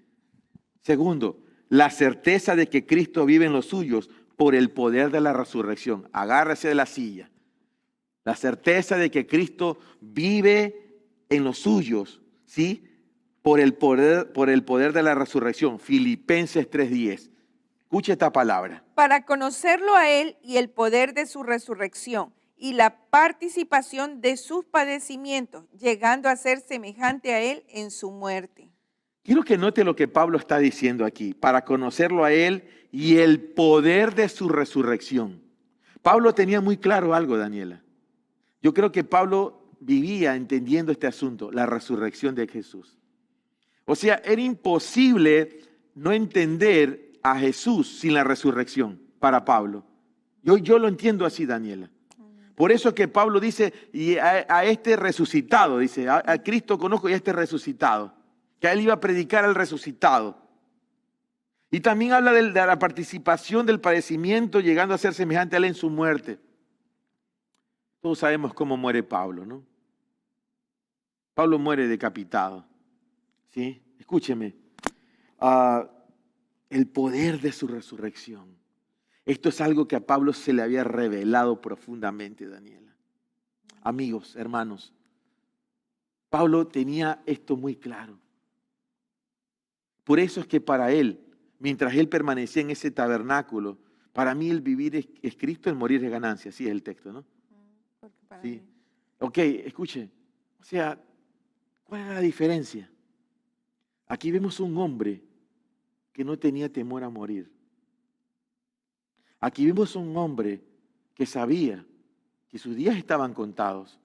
Segundo, la certeza de que Cristo vive en los suyos por el poder de la resurrección. Agárrese de la silla. La certeza de que Cristo vive en los suyos, ¿sí? Por el poder de la resurrección. Filipenses 3:10. Escuche esta palabra. Para conocerlo a Él y el poder de su resurrección y la participación de sus padecimientos, llegando a ser semejante a Él en su muerte. Quiero que note lo que Pablo está diciendo aquí, para conocerlo a Él y el poder de su resurrección. Pablo tenía muy claro algo, Daniela. Yo creo que Pablo vivía entendiendo este asunto, la resurrección de Jesús. O sea, era imposible no entender a Jesús sin la resurrección para Pablo. Yo lo entiendo así, Daniela. Por eso es que Pablo dice, y a este resucitado, dice, a Cristo conozco y a este resucitado. Que él iba a predicar al resucitado. Y también habla de la participación del padecimiento, llegando a ser semejante a él en su muerte. Todos sabemos cómo muere Pablo, ¿no? Pablo muere decapitado. ¿Sí? Escúcheme. El poder de su resurrección. Esto es algo que a Pablo se le había revelado profundamente, Daniela. Amigos, hermanos, Pablo tenía esto muy claro. Por eso es que para él, mientras él permanecía en ese tabernáculo, para mí el vivir es Cristo, el morir es ganancia. Así es el texto, ¿no? Sí. Ok, escuche. O sea, ¿cuál era la diferencia? Aquí vemos un hombre que no tenía temor a morir. Aquí vemos un hombre que sabía que sus días estaban contados.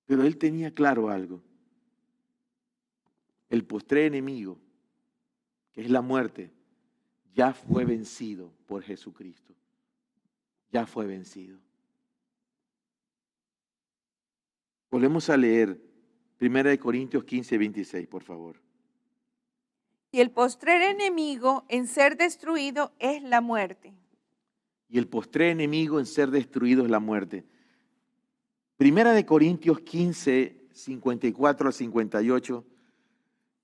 Pero él tenía claro algo. El postrer enemigo, que es la muerte, ya fue vencido por Jesucristo. Ya fue vencido. Volvemos a leer 1 Corintios 15:26, por favor. Y el postrer enemigo en ser destruido es la muerte. y el postrer enemigo en ser destruido es la muerte. Primera de Corintios 15, 54 al 58.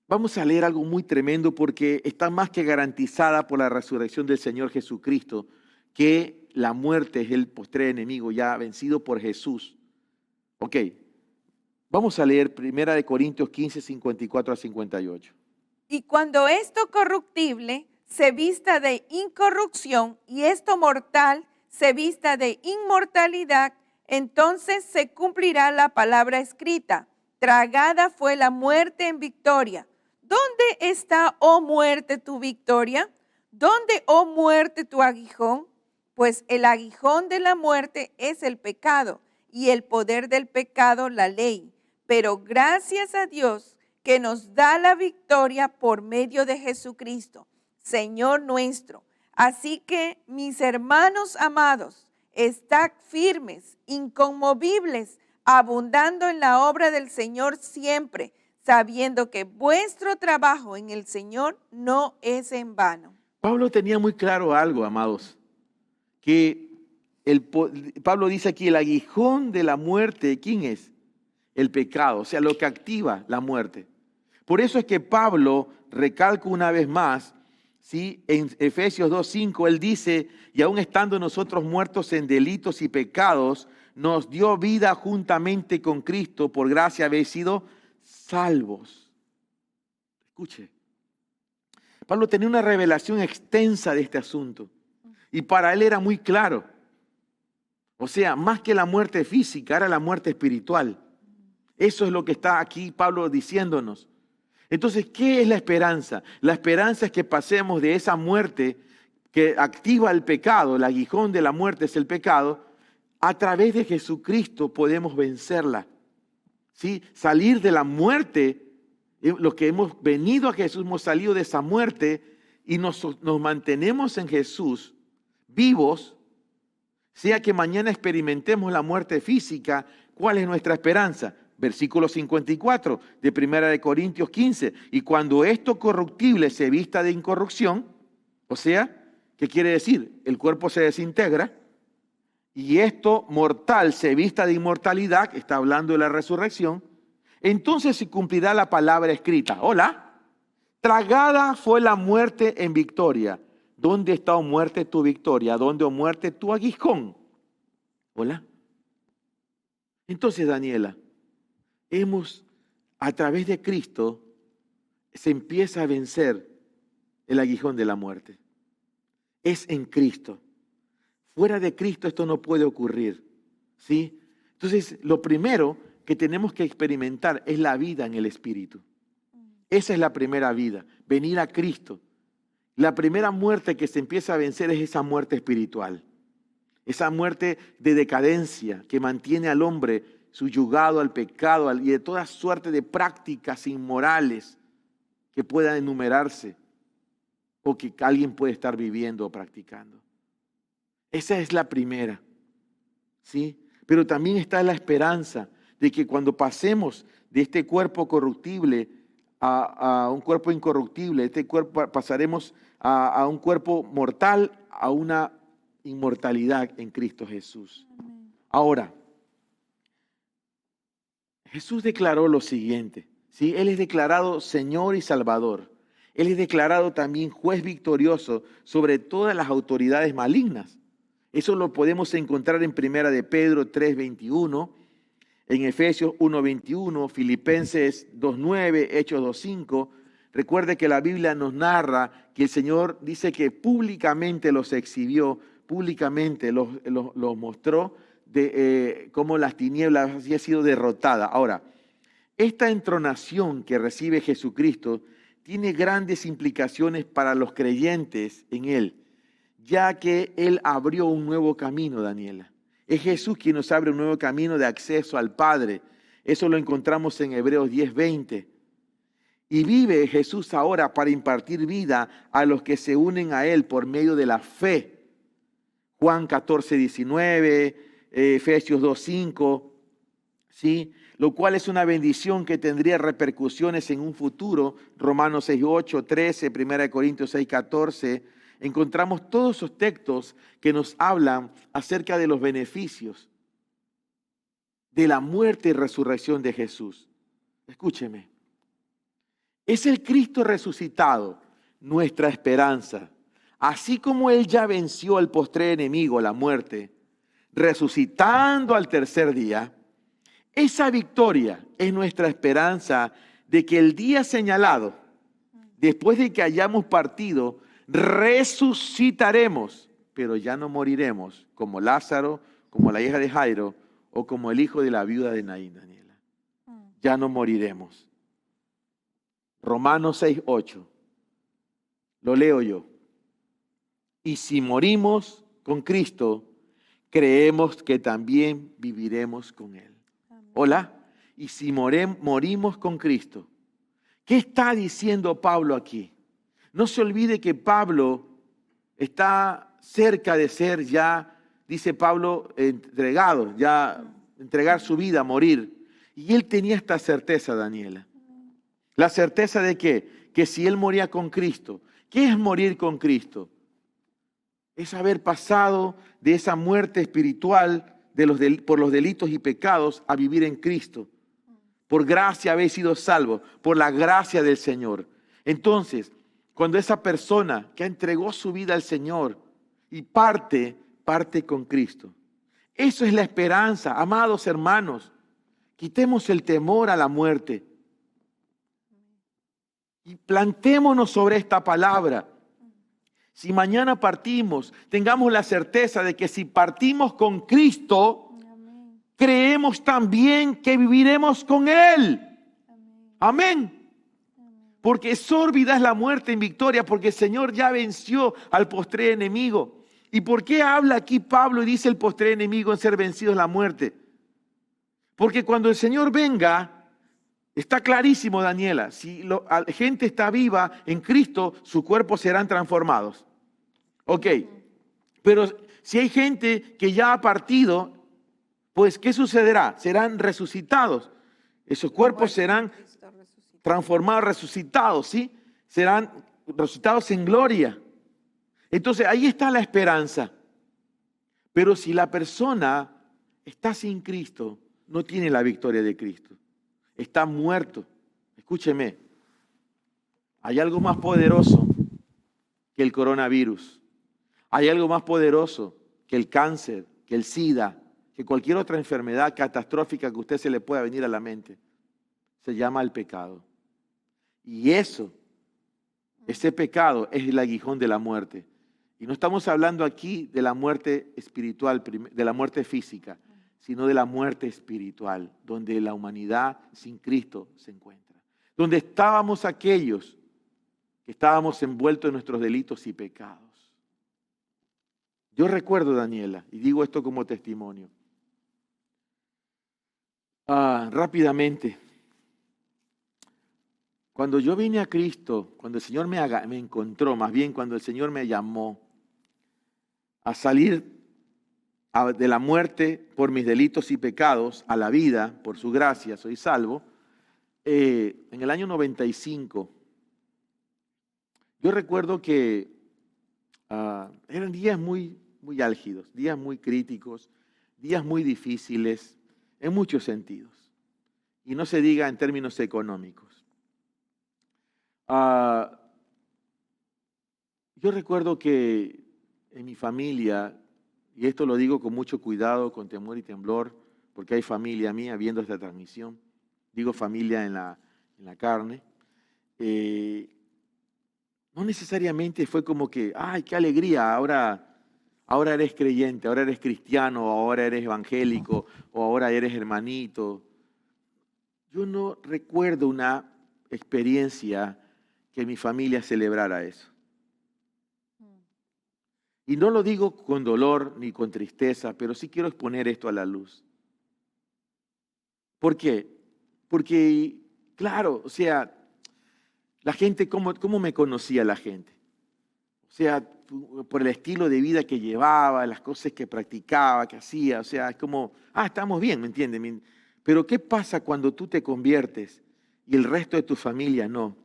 Vamos a leer algo muy tremendo porque está más que garantizada por la resurrección del Señor Jesucristo que la muerte es el postrer enemigo ya vencido por Jesús. Ok, vamos a leer Primera de Corintios 15, 54 al 58. Y cuando esto corruptible se vista de incorrupción y esto mortal se vista de inmortalidad, entonces se cumplirá la palabra escrita: tragada fue la muerte en victoria. ¿Dónde está, oh muerte, tu victoria? ¿Dónde, oh muerte, tu aguijón? Pues el aguijón de la muerte es el pecado, y el poder del pecado la ley. Pero gracias a Dios que nos da la victoria por medio de Jesucristo, Señor nuestro. Así que, mis hermanos amados, estad firmes, inconmovibles, abundando en la obra del Señor siempre, sabiendo que vuestro trabajo en el Señor no es en vano. Pablo tenía muy claro algo, amados, que Pablo dice aquí, el aguijón de la muerte, ¿quién es? El pecado, o sea, lo que activa la muerte. Por eso es que Pablo recalca una vez más, ¿sí? En Efesios 2:5, él dice, y aún estando nosotros muertos en delitos y pecados, nos dio vida juntamente con Cristo, por gracia habéis sido salvos. Escuche, Pablo tenía una revelación extensa de este asunto y para él era muy claro. O sea, más que la muerte física, era la muerte espiritual. Eso es lo que está aquí Pablo diciéndonos. Entonces, ¿qué es la esperanza? La esperanza es que pasemos de esa muerte que activa el pecado, el aguijón de la muerte es el pecado, a través de Jesucristo podemos vencerla. ¿Sí? Salir de la muerte, los que hemos venido a Jesús, hemos salido de esa muerte y nos mantenemos en Jesús vivos, sea que mañana experimentemos la muerte física. ¿Cuál es nuestra esperanza? Versículo 54 de 1 Corintios 15. Y cuando esto corruptible se vista de incorrupción, o sea, ¿qué quiere decir? El cuerpo se desintegra. Y esto mortal se vista de inmortalidad, está hablando de la resurrección, entonces se cumplirá la palabra escrita. Hola, tragada fue la muerte en victoria. ¿Dónde está, oh muerte, tu victoria? ¿Dónde, oh muerte, tu aguijón? Hola. Entonces, Daniela, a través de Cristo, se empieza a vencer el aguijón de la muerte. Es en Cristo. Fuera de Cristo esto no puede ocurrir, ¿sí? Entonces, lo primero que tenemos que experimentar es la vida en el Espíritu. Esa es la primera vida, venir a Cristo. La primera muerte que se empieza a vencer es esa muerte espiritual. Esa muerte de decadencia que mantiene al hombre subyugado al pecado y de toda suerte de prácticas inmorales que puedan enumerarse o que alguien puede estar viviendo o practicando. Esa es la primera, ¿sí? Pero también está la esperanza de que cuando pasemos de este cuerpo corruptible a un cuerpo incorruptible, pasaremos a un cuerpo mortal, a una inmortalidad en Cristo Jesús. Ahora, Jesús declaró lo siguiente, ¿sí? Él es declarado Señor y Salvador. Él es declarado también juez victorioso sobre todas las autoridades malignas. Eso lo podemos encontrar en 1 de Pedro 3:21, en Efesios 1:21, Filipenses 2:9, Hechos 2:5. Recuerde que la Biblia nos narra que el Señor dice que públicamente los exhibió, públicamente los mostró de cómo las tinieblas habían sido derrotadas. Ahora, esta entronación que recibe Jesucristo tiene grandes implicaciones para los creyentes en Él, ya que Él abrió un nuevo camino, Daniela. Es Jesús quien nos abre un nuevo camino de acceso al Padre. Eso lo encontramos en Hebreos 10:20. Y vive Jesús ahora para impartir vida a los que se unen a Él por medio de la fe. Juan 14:19, Efesios 2:5, ¿sí? Lo cual es una bendición que tendría repercusiones en un futuro. Romanos 6:8, 13, 1 Corintios 6:14. encontramos todos esos textos que nos hablan acerca de los beneficios de la muerte y resurrección de Jesús. Escúcheme. Es el Cristo resucitado nuestra esperanza. Así como Él ya venció al postrer enemigo, la muerte, resucitando al tercer día, esa victoria es nuestra esperanza de que el día señalado, después de que hayamos partido, resucitaremos, pero ya no moriremos como Lázaro, como la hija de Jairo o como el hijo de la viuda de Naín, Daniela. Ya no moriremos. Romanos 6:8. Lo leo yo. Y si morimos con Cristo, creemos que también viviremos con Él. Amén. Hola. Y si morimos con Cristo, ¿qué está diciendo Pablo aquí? No se olvide que Pablo está cerca de ser ya, dice Pablo, entregado, ya entregar su vida, morir. Y él tenía esta certeza, Daniela. La certeza de que si él moría con Cristo, ¿qué es morir con Cristo? Es haber pasado de esa muerte espiritual por los delitos y pecados a vivir en Cristo. Por gracia habéis sido salvos, por la gracia del Señor. Entonces, cuando esa persona que entregó su vida al Señor y parte con Cristo. Eso es la esperanza, amados hermanos. Quitemos el temor a la muerte y plantémonos sobre esta palabra. Si mañana partimos, tengamos la certeza de que si partimos con Cristo, creemos también que viviremos con Él. Amén. Porque sórbida es la muerte en victoria, porque el Señor ya venció al postrer enemigo. ¿Y por qué habla aquí Pablo y dice el postrer enemigo en ser vencido es la muerte? Porque cuando el Señor venga, está clarísimo, Daniela, si la gente está viva en Cristo, sus cuerpos serán transformados. Ok, pero si hay gente que ya ha partido, pues ¿qué sucederá? Serán resucitados. Esos cuerpos serán transformados, resucitados, ¿sí? Serán resucitados en gloria. Entonces ahí está la esperanza. Pero si la persona está sin Cristo, no tiene la victoria de Cristo. Está muerto. Escúcheme. Hay algo más poderoso que el coronavirus. Hay algo más poderoso que el cáncer, que el SIDA, que cualquier otra enfermedad catastrófica que a usted se le pueda venir a la mente. Se llama el pecado. Y ese pecado es el aguijón de la muerte. Y no estamos hablando aquí de la muerte espiritual, de la muerte física, sino de la muerte espiritual, donde la humanidad sin Cristo se encuentra. Donde estábamos aquellos que estábamos envueltos en nuestros delitos y pecados. Yo recuerdo, Daniela, y digo esto como testimonio, rápidamente, cuando yo vine a Cristo, cuando el Señor me encontró, más bien cuando el Señor me llamó a salir de la muerte por mis delitos y pecados a la vida, por su gracia, soy salvo, en el año 95, yo recuerdo que eran días muy álgidos, días muy críticos, días muy difíciles en muchos sentidos. Y no se diga en términos económicos. Yo recuerdo que en mi familia, y esto lo digo con mucho cuidado, con temor y temblor, porque hay familia mía viendo esta transmisión, digo familia en la carne, no necesariamente fue como que, ¡ay, qué alegría! Ahora eres creyente, ahora eres cristiano, ahora eres evangélico, o ahora eres hermanito. Yo no recuerdo una experiencia que mi familia celebrara eso. Y no lo digo con dolor ni con tristeza, pero sí quiero exponer esto a la luz. ¿Por qué? Porque, claro, o sea, la gente, ¿cómo me conocía la gente? O sea, por el estilo de vida que llevaba, las cosas que practicaba, que hacía, o sea, es como, estamos bien, ¿me entiendes? Pero ¿qué pasa cuando tú te conviertes y el resto de tu familia no?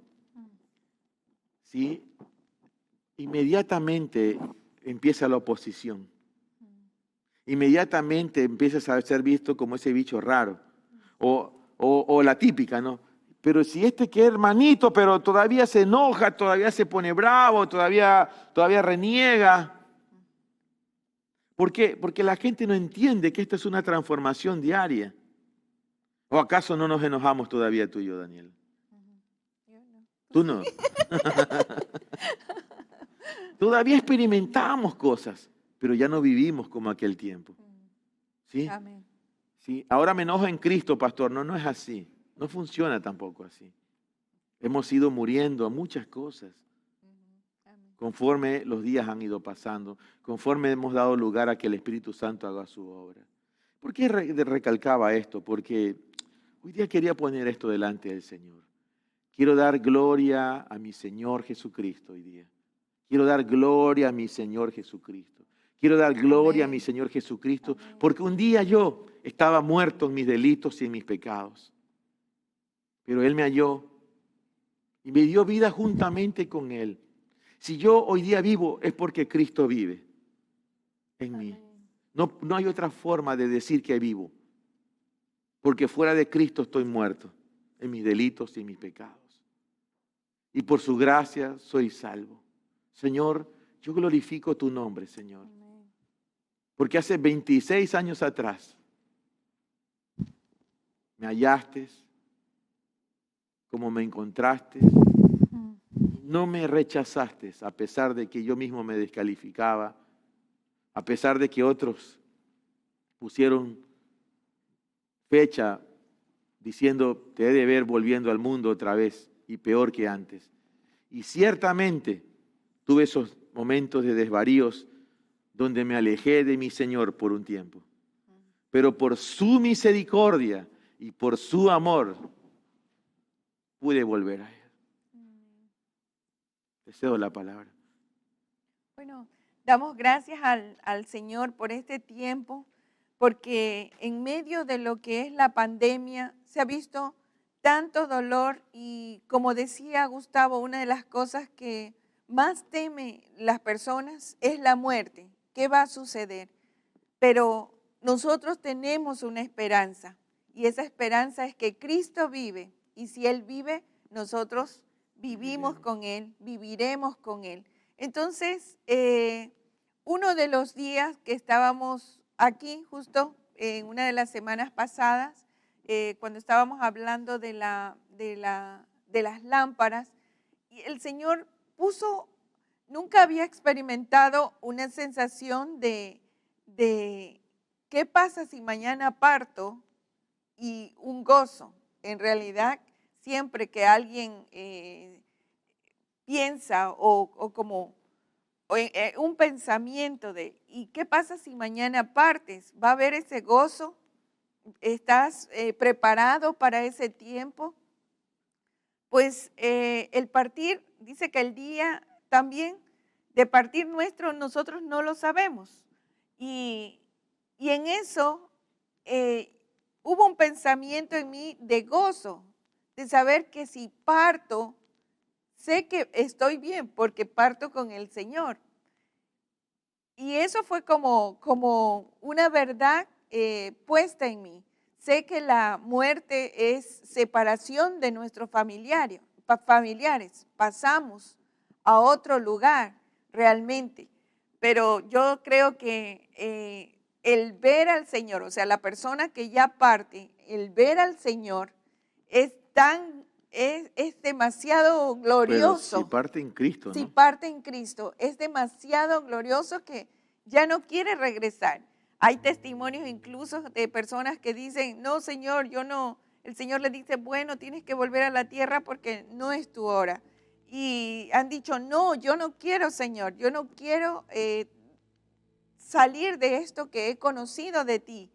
¿Sí? inmediatamente empieza la oposición. Inmediatamente empiezas a ser visto como ese bicho raro. O la típica, ¿no? Pero si este que es hermanito, pero todavía se enoja, todavía se pone bravo, todavía reniega. ¿Por qué? Porque la gente no entiende que esta es una transformación diaria. ¿O acaso no nos enojamos todavía tú y yo, Daniel? Tú no. Todavía experimentamos cosas, pero ya no vivimos como aquel tiempo. ¿Sí? Amén. Sí. Ahora me enojo en Cristo, pastor. No, no es así. No funciona tampoco así. Hemos ido muriendo a muchas cosas conforme los días han ido pasando, conforme hemos dado lugar a que el Espíritu Santo haga su obra. ¿Por qué recalcaba esto? Porque hoy día quería poner esto delante del Señor. Quiero dar gloria a mi Señor Jesucristo hoy día. Quiero dar gloria a mi Señor Jesucristo. Quiero dar gloria a mi Señor Jesucristo, porque un día yo estaba muerto en mis delitos y en mis pecados. Pero Él me halló y me dio vida juntamente con Él. Si yo hoy día vivo es porque Cristo vive en mí. No hay otra forma de decir que vivo, porque fuera de Cristo estoy muerto en mis delitos y en mis pecados. Y por su gracia soy salvo. Señor, yo glorifico tu nombre, Señor. Porque hace 26 años atrás me hallaste, como me encontraste, no me rechazaste a pesar de que yo mismo me descalificaba, a pesar de que otros pusieron fecha diciendo te he de ver volviendo al mundo otra vez y peor que antes. Y ciertamente tuve esos momentos de desvaríos donde me alejé de mi Señor por un tiempo. Pero por su misericordia y por su amor pude volver a Él. Te cedo la palabra. Bueno, damos gracias al Señor por este tiempo, porque en medio de lo que es la pandemia se ha visto tanto dolor y, como decía Gustavo, una de las cosas que más temen las personas es la muerte. ¿Qué va a suceder? Pero nosotros tenemos una esperanza y esa esperanza es que Cristo vive y si Él vive, nosotros vivimos con Él, viviremos con Él. Entonces, uno de los días que estábamos aquí, justo en una de las semanas pasadas, cuando estábamos hablando de las lámparas, y el Señor nunca había experimentado una sensación de qué pasa si mañana parto y un gozo. En realidad, siempre que alguien piensa un pensamiento de ¿y qué pasa si mañana partes? ¿Va a haber ese gozo? ¿Estás preparado para ese tiempo? Pues el partir, dice que el día también de partir nuestro nosotros no lo sabemos. Y en eso hubo un pensamiento en mí de gozo, de saber que si parto, sé que estoy bien porque parto con el Señor. Y eso fue como una verdad puesta en mí. Sé que la muerte es separación de nuestros familiares. Pasamos a otro lugar realmente. Pero yo creo que el ver al Señor, o sea, la persona que ya parte, el ver al Señor es demasiado glorioso. Pero si parte en Cristo, ¿no? Si parte en Cristo, es demasiado glorioso que ya no quiere regresar. Hay testimonios incluso de personas que dicen, no, Señor, yo no. El Señor le dice, bueno, tienes que volver a la tierra porque no es tu hora. Y han dicho, no, yo no quiero, Señor, yo no quiero salir de esto que he conocido de ti.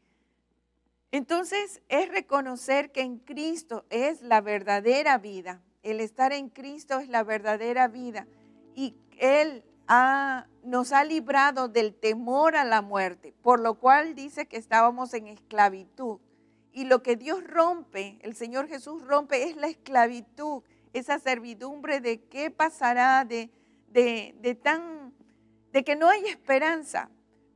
Entonces es reconocer que en Cristo es la verdadera vida. El estar en Cristo es la verdadera vida. Y Él nos ha librado del temor a la muerte, por lo cual dice que estábamos en esclavitud. Y lo que Dios rompe, el Señor Jesús rompe, es la esclavitud, esa servidumbre de qué pasará, de de que no hay esperanza.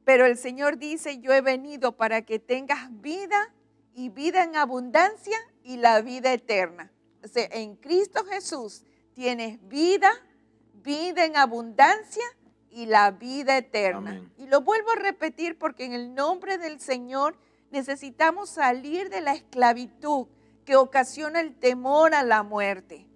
Pero el Señor dice, yo he venido para que tengas vida y vida en abundancia y la vida eterna. O sea, en Cristo Jesús tienes vida, vida en abundancia y la vida eterna. Amén. Y lo vuelvo a repetir porque en el nombre del Señor necesitamos salir de la esclavitud que ocasiona el temor a la muerte.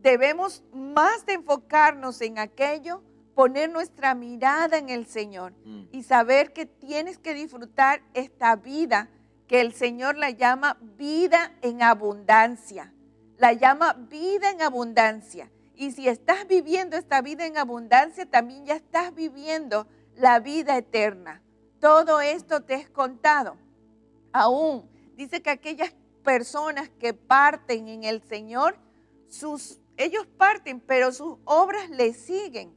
Debemos más de enfocarnos en aquello, poner nuestra mirada en el Señor y saber que tienes que disfrutar esta vida que el Señor la llama vida en abundancia. La llama vida en abundancia. Y si estás viviendo esta vida en abundancia, también ya estás viviendo la vida eterna. Todo esto te es contado. Aún dice que aquellas personas que parten en el Señor, ellos parten, pero sus obras le siguen.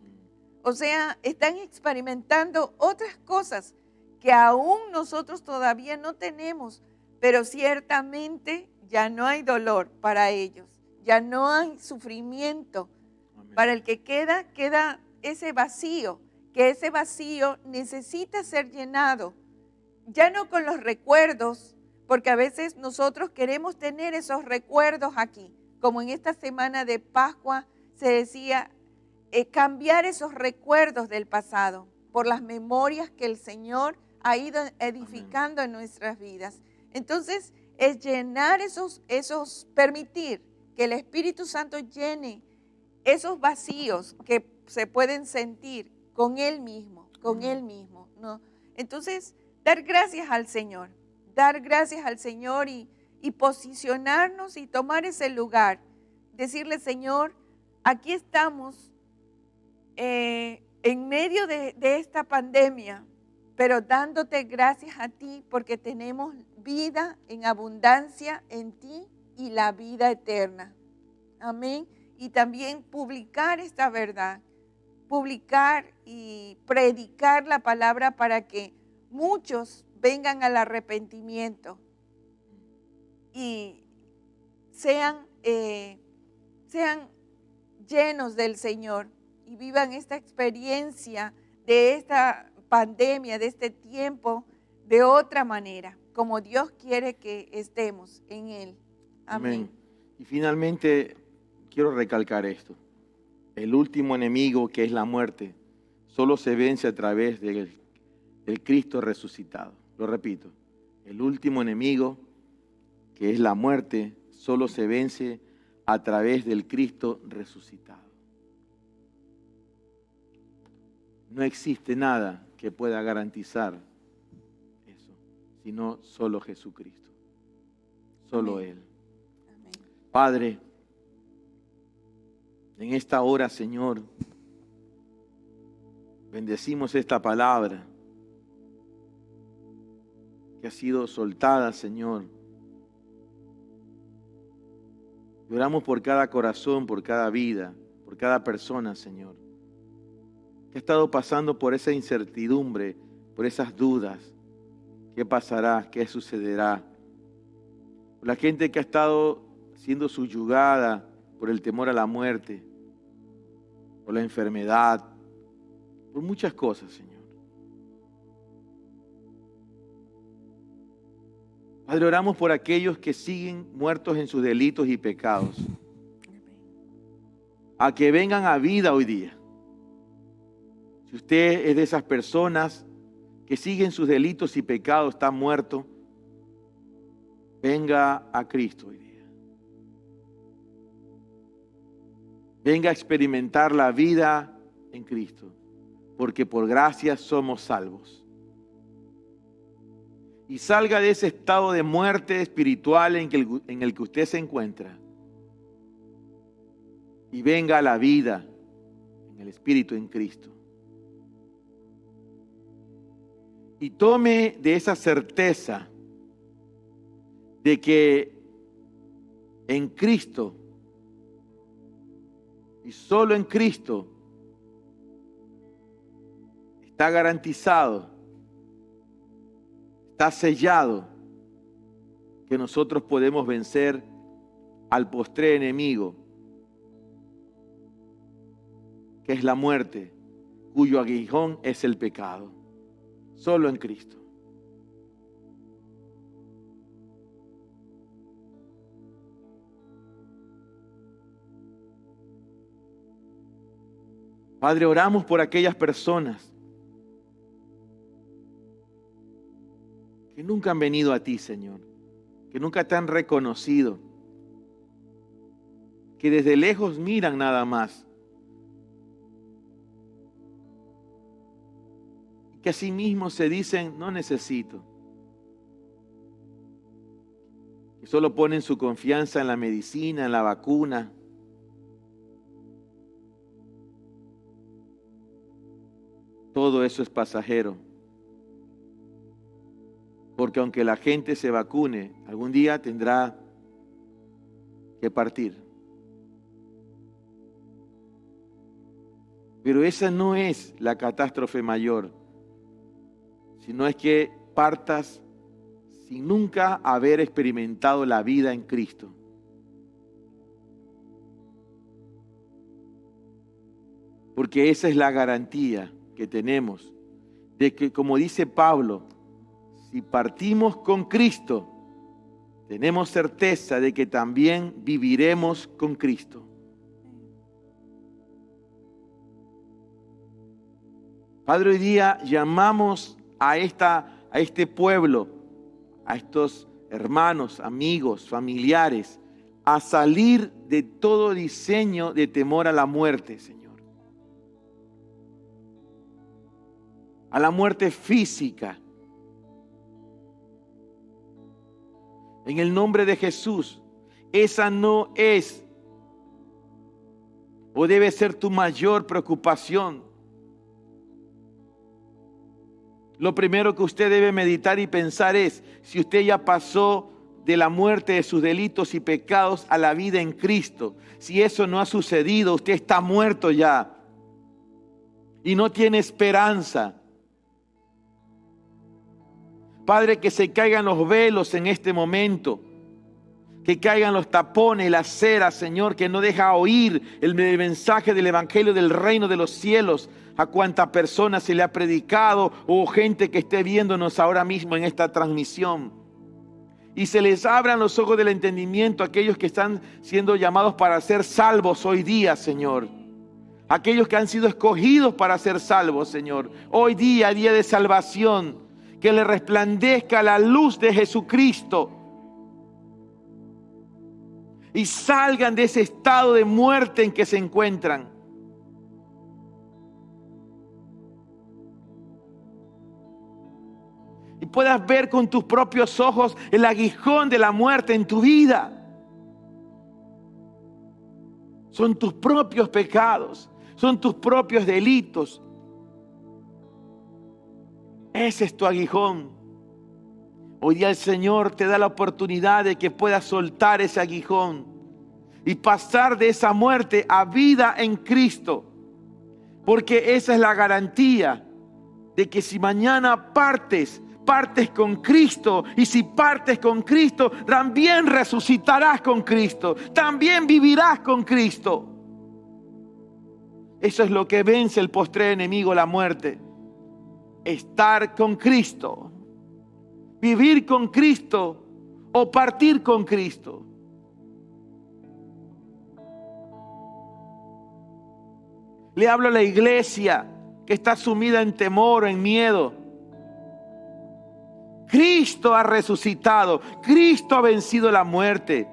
O sea, están experimentando otras cosas que aún nosotros todavía no tenemos, pero ciertamente ya no hay dolor para ellos, ya no hay sufrimiento. Amén. Para el que queda ese vacío, que ese vacío necesita ser llenado, ya no con los recuerdos, porque a veces nosotros queremos tener esos recuerdos aquí, como en esta semana de Pascua se decía, cambiar esos recuerdos del pasado por las memorias que el Señor ha ido edificando en nuestras vidas. Entonces, es llenar permitir que el Espíritu Santo llene esos vacíos que se pueden sentir con Él mismo, ¿no? Entonces, dar gracias al Señor y posicionarnos y tomar ese lugar. Decirle, Señor, aquí estamos en medio de esta pandemia, pero dándote gracias a ti porque tenemos vida en abundancia en ti y la vida eterna. Amén. Y también publicar esta verdad, publicar y predicar la palabra para que muchos vengan al arrepentimiento y sean llenos del Señor y vivan esta experiencia de esta pandemia, de este tiempo, de otra manera, como Dios quiere que estemos en Él. Amén. Y finalmente, quiero recalcar esto. El último enemigo, que es la muerte, solo se vence a través del Cristo resucitado. Lo repito, el último enemigo, que es la muerte, solo se vence a través del Cristo resucitado. No existe nada que pueda garantizar eso, sino solo Jesucristo, solo Él. Amén. Padre, en esta hora, Señor, bendecimos esta palabra que ha sido soltada, Señor. Lloramos por cada corazón, por cada vida, por cada persona, Señor, que ha estado pasando por esa incertidumbre, por esas dudas. ¿Qué pasará? ¿Qué sucederá? Por la gente que ha estado siendo subyugada por el temor a la muerte, por la enfermedad, por muchas cosas, Señor. Padre, oramos por aquellos que siguen muertos en sus delitos y pecados, a que vengan a vida hoy día. Si usted es de esas personas que siguen sus delitos y pecados, está muerto, venga a Cristo hoy día. Venga a experimentar la vida en Cristo, porque por gracia somos salvos. Y salga de ese estado de muerte espiritual en el que usted se encuentra. Y venga a la vida en el Espíritu en Cristo. Y tome de esa certeza de que en Cristo y solo en Cristo está garantizado, está sellado, que nosotros podemos vencer al postrer enemigo, que es la muerte, cuyo aguijón es el pecado. Solo en Cristo. Padre, oramos por aquellas personas que nunca han venido a ti, Señor, que nunca te han reconocido, que desde lejos miran nada más, y que a sí mismos se dicen, no necesito, que solo ponen su confianza en la medicina, en la vacuna. Todo eso es pasajero. Porque aunque la gente se vacune, algún día tendrá que partir. Pero esa no es la catástrofe mayor, sino es que partas sin nunca haber experimentado la vida en Cristo. Porque esa es la garantía que tenemos de que, como dice Pablo, si partimos con Cristo, tenemos certeza de que también viviremos con Cristo. Padre, hoy día llamamos a este pueblo, a estos hermanos, amigos, familiares, a salir de todo diseño de temor a la muerte, Señor. A la muerte física. En el nombre de Jesús, esa no es o debe ser tu mayor preocupación. Lo primero que usted debe meditar y pensar es si usted ya pasó de la muerte de sus delitos y pecados a la vida en Cristo. Si eso no ha sucedido, usted está muerto ya y no tiene esperanza. Padre, que se caigan los velos en este momento, que caigan los tapones, la cera, Señor, que no deja oír el mensaje del Evangelio del reino de los cielos a cuánta persona se le ha predicado o gente que esté viéndonos ahora mismo en esta transmisión. Y se les abran los ojos del entendimiento a aquellos que están siendo llamados para ser salvos hoy día, Señor. Aquellos que han sido escogidos para ser salvos, Señor. Hoy día, día de salvación. Que le resplandezca la luz de Jesucristo y salgan de ese estado de muerte en que se encuentran. Y puedas ver con tus propios ojos el aguijón de la muerte en tu vida. Son tus propios pecados, son tus propios delitos. Ese es tu aguijón. Hoy día el Señor te da la oportunidad de que puedas soltar ese aguijón y pasar de esa muerte a vida en Cristo. Porque esa es la garantía de que si mañana partes con Cristo, y si partes con Cristo, también resucitarás con Cristo, también vivirás con Cristo. Eso es lo que vence el postrer enemigo, la muerte. Estar con Cristo, vivir con Cristo o partir con Cristo. Le hablo a la iglesia que está sumida en temor o en miedo. Cristo ha resucitado, Cristo ha vencido la muerte.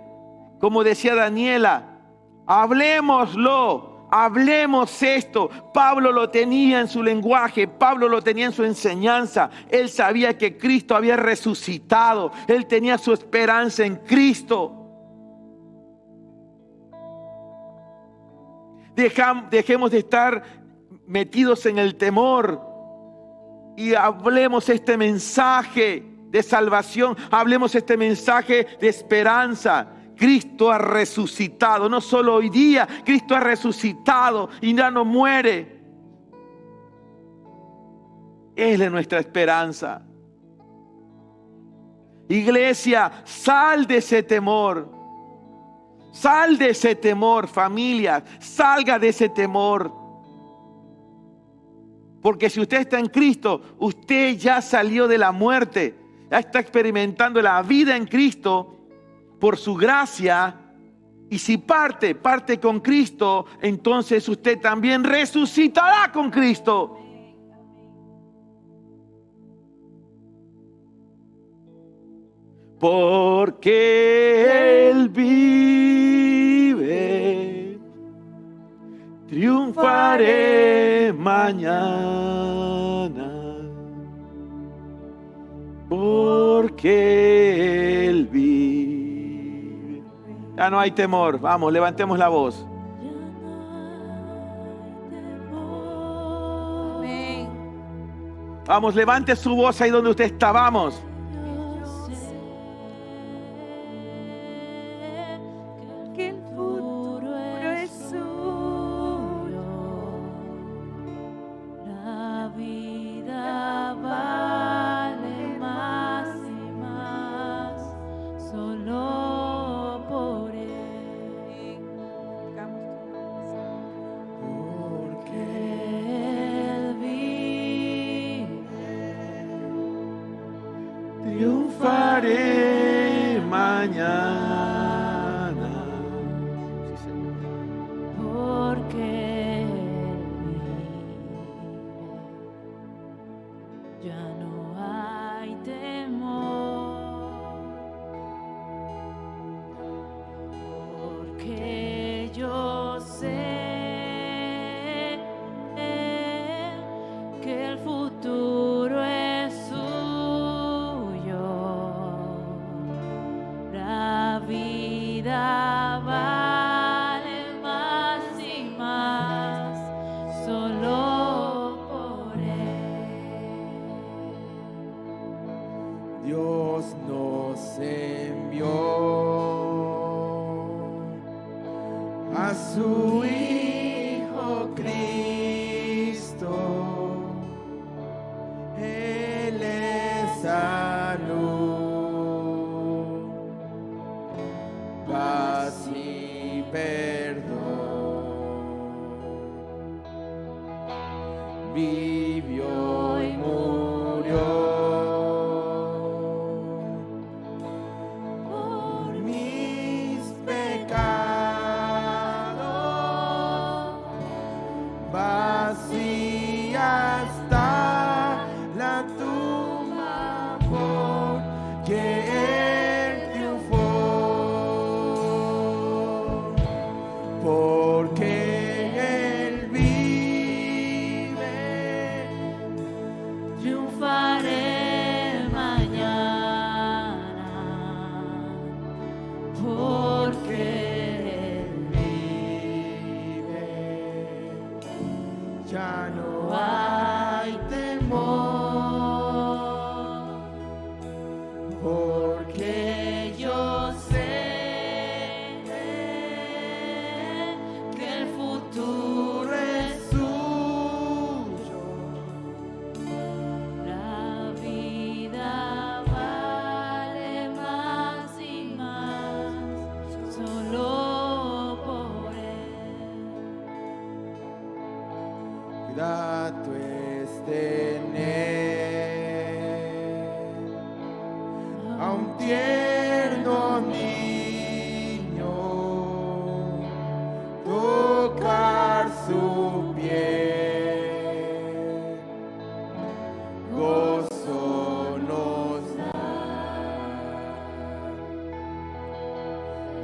Como decía Daniela, hablémoslo. Hablemos esto. Pablo lo tenía en su lenguaje, Pablo lo tenía en su enseñanza. Él sabía que Cristo había resucitado. Él tenía su esperanza en Cristo. Dejemos de estar metidos en el temor y hablemos este mensaje de salvación. Hablemos este mensaje de esperanza. Cristo ha resucitado, no solo hoy día, Cristo ha resucitado y ya no muere. Él es nuestra esperanza. Iglesia, sal de ese temor. Sal de ese temor, familia, salga de ese temor. Porque si usted está en Cristo, usted ya salió de la muerte. Ya está experimentando la vida en Cristo por su gracia. Y si parte con Cristo, entonces usted también resucitará con Cristo. Porque Él vive, triunfaré mañana. Porque Él vive. Ya no hay temor. Vamos, levantemos la voz. Amén. Vamos, levante su voz ahí donde usted está. Vamos. Que el futuro es suyo. La vida vale más y más solo por Él. Porque Él vive, Triunfaré mañana. Sí, Señor. porque Él vive, ya no hay temor, porque yo sé que el futuro es suyo, la vida vale más y más solo por Él. Dios nos envió a su Hijo Cristo. Él es salud, paz y perdón. Vivió y murió por mis pecados. Vacía está la tumba porque Él triunfó. Porque Él vive, Triunfaré mañana, porque Él vive. Ya no hay temor, porque yo sé que el futuro es suyo. la vida vale más y más solo por Él. Grato es tener a un tierno niño, tocar su piel, gozo nos da,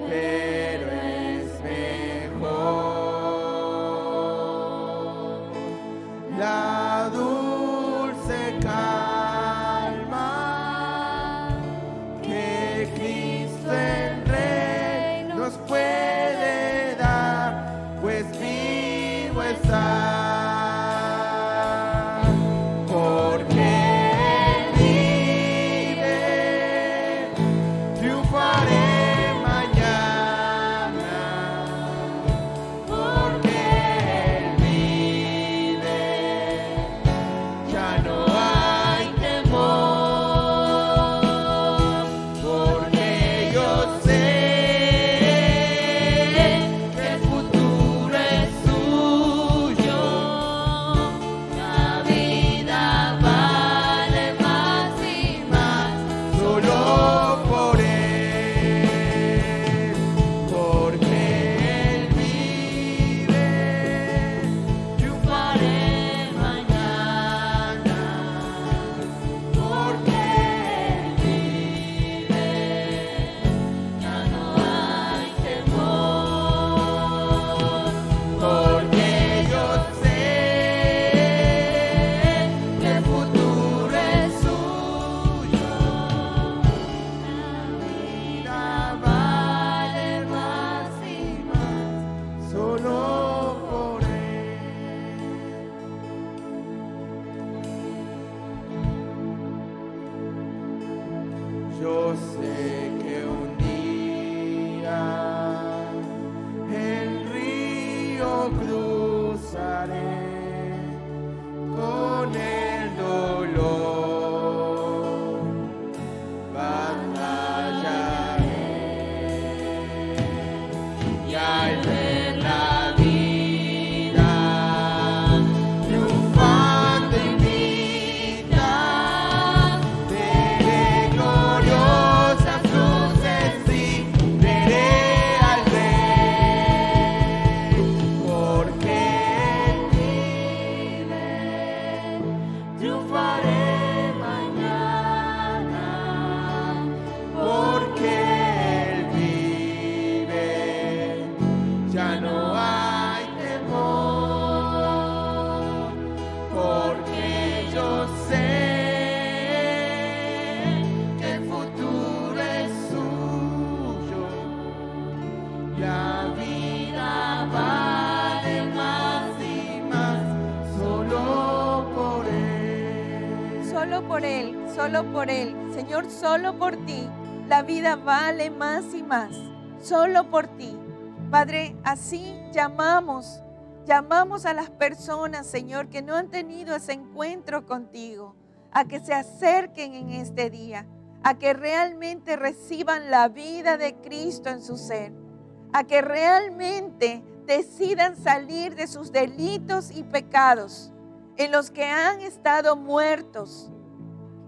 pero es mejor la dulce calma que por Él, solo por Él. Señor, solo por ti. La vida vale más y más. Solo por ti. Padre, así llamamos a las personas, Señor, que no han tenido ese encuentro contigo, a que se acerquen en este día, a que realmente reciban la vida de Cristo en su ser, a que realmente decidan salir de sus delitos y pecados en los que han estado muertos.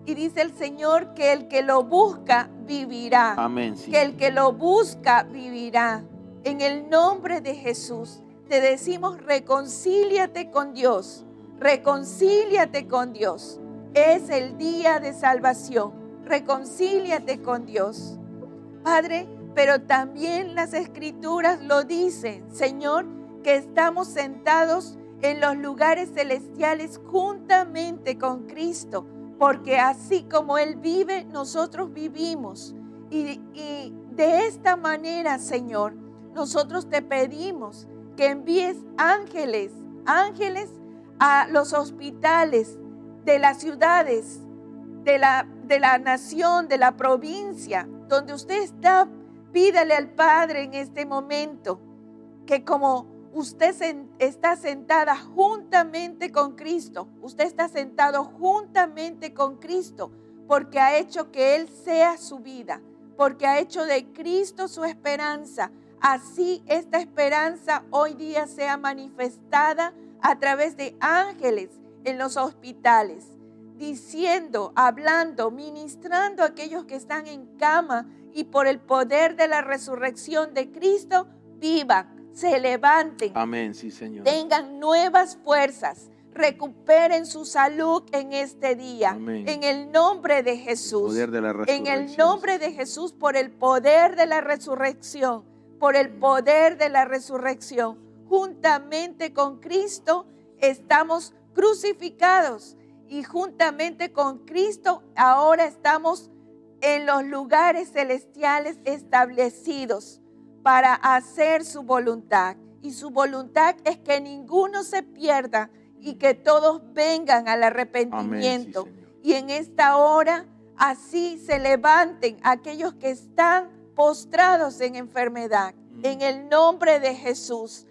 Y dice el Señor que el que lo busca vivirá. Amén. Sí. Que el que lo busca vivirá. En el nombre de Jesús te decimos, reconcíliate con Dios. Reconcíliate con Dios. Es el día de salvación. Reconcíliate con Dios. Padre, pero también las Escrituras lo dicen, Señor, que estamos sentados en los lugares celestiales juntamente con Cristo, porque así como Él vive, nosotros vivimos. Y de esta manera, Señor, nosotros te pedimos que envíes ángeles a los hospitales de las ciudades, de la nación, de la provincia, donde usted está. Pídale al Padre en este momento que como usted está sentada juntamente con Cristo, usted está sentado juntamente con Cristo, porque ha hecho que Él sea su vida, porque ha hecho de Cristo su esperanza. Así esta esperanza hoy día sea manifestada a través de ángeles en los hospitales, diciendo, hablando, ministrando a aquellos que están en cama y por el poder de la resurrección de Cristo, vivan, se levanten. Amén, sí, Señor. Tengan nuevas fuerzas, recuperen su salud en este día. Amén. En el nombre de Jesús. Poder de la resurrección. En el nombre de Jesús, por el poder de la resurrección. Por el poder de la resurrección. Juntamente con Cristo estamos crucificados. Y juntamente con Cristo ahora estamos en los lugares celestiales establecidos para hacer su voluntad. Y su voluntad es que ninguno se pierda y que todos vengan al arrepentimiento. Amén, sí, Señor. Y en esta hora así se levanten aquellos que están postrados en enfermedad. En el nombre de Jesús,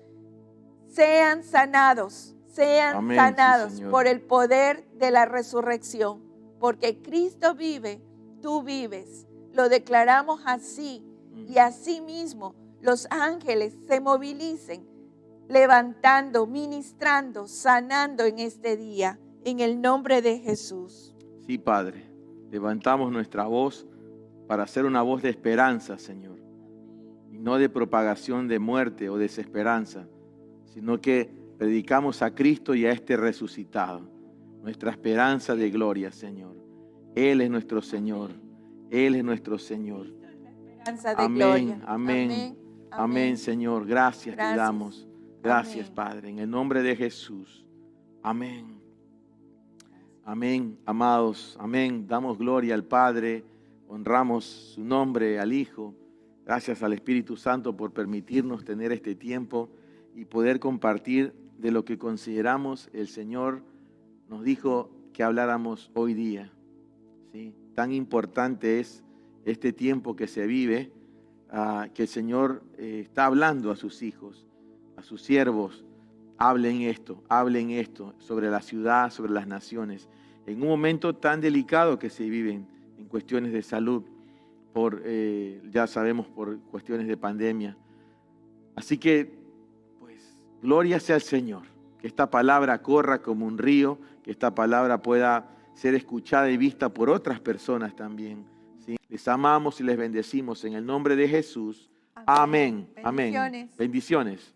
sean sanados. Sean Amén, sanados sí, por el poder de la resurrección. Porque Cristo vive, tú vives. Lo declaramos así. Y así mismo los ángeles se movilicen, levantando, ministrando, sanando en este día. En el nombre de Jesús. Sí, Padre. Levantamos nuestra voz para hacer una voz de esperanza, Señor. Y no de propagación de muerte o desesperanza, sino que predicamos a Cristo y a este resucitado, nuestra esperanza de gloria, Señor. Él es nuestro Señor. Él es nuestro Señor. Esperanza de Amén, gloria. amén, Amén, amén, Señor. Gracias te Gracias. damos. Gracias, Amén. Padre. En el nombre de Jesús. Amén. Amén, amados. Amén. Damos gloria al Padre. Honramos su nombre, al Hijo. Gracias al Espíritu Santo por permitirnos tener este tiempo y poder compartir de lo que consideramos el Señor nos dijo que habláramos hoy día. ¿Sí? Tan importante es este tiempo que se vive, que el Señor está hablando a sus hijos, a sus siervos. Hablen esto sobre la ciudad, sobre las naciones. En un momento tan delicado que se viven en cuestiones de salud, ya sabemos, por cuestiones de pandemia. Así que, pues, gloria sea al Señor. Que esta palabra corra como un río, que esta palabra pueda ser escuchada y vista por otras personas también. ¿Sí? Les amamos y les bendecimos en el nombre de Jesús. Amén. Amén. Bendiciones. Bendiciones.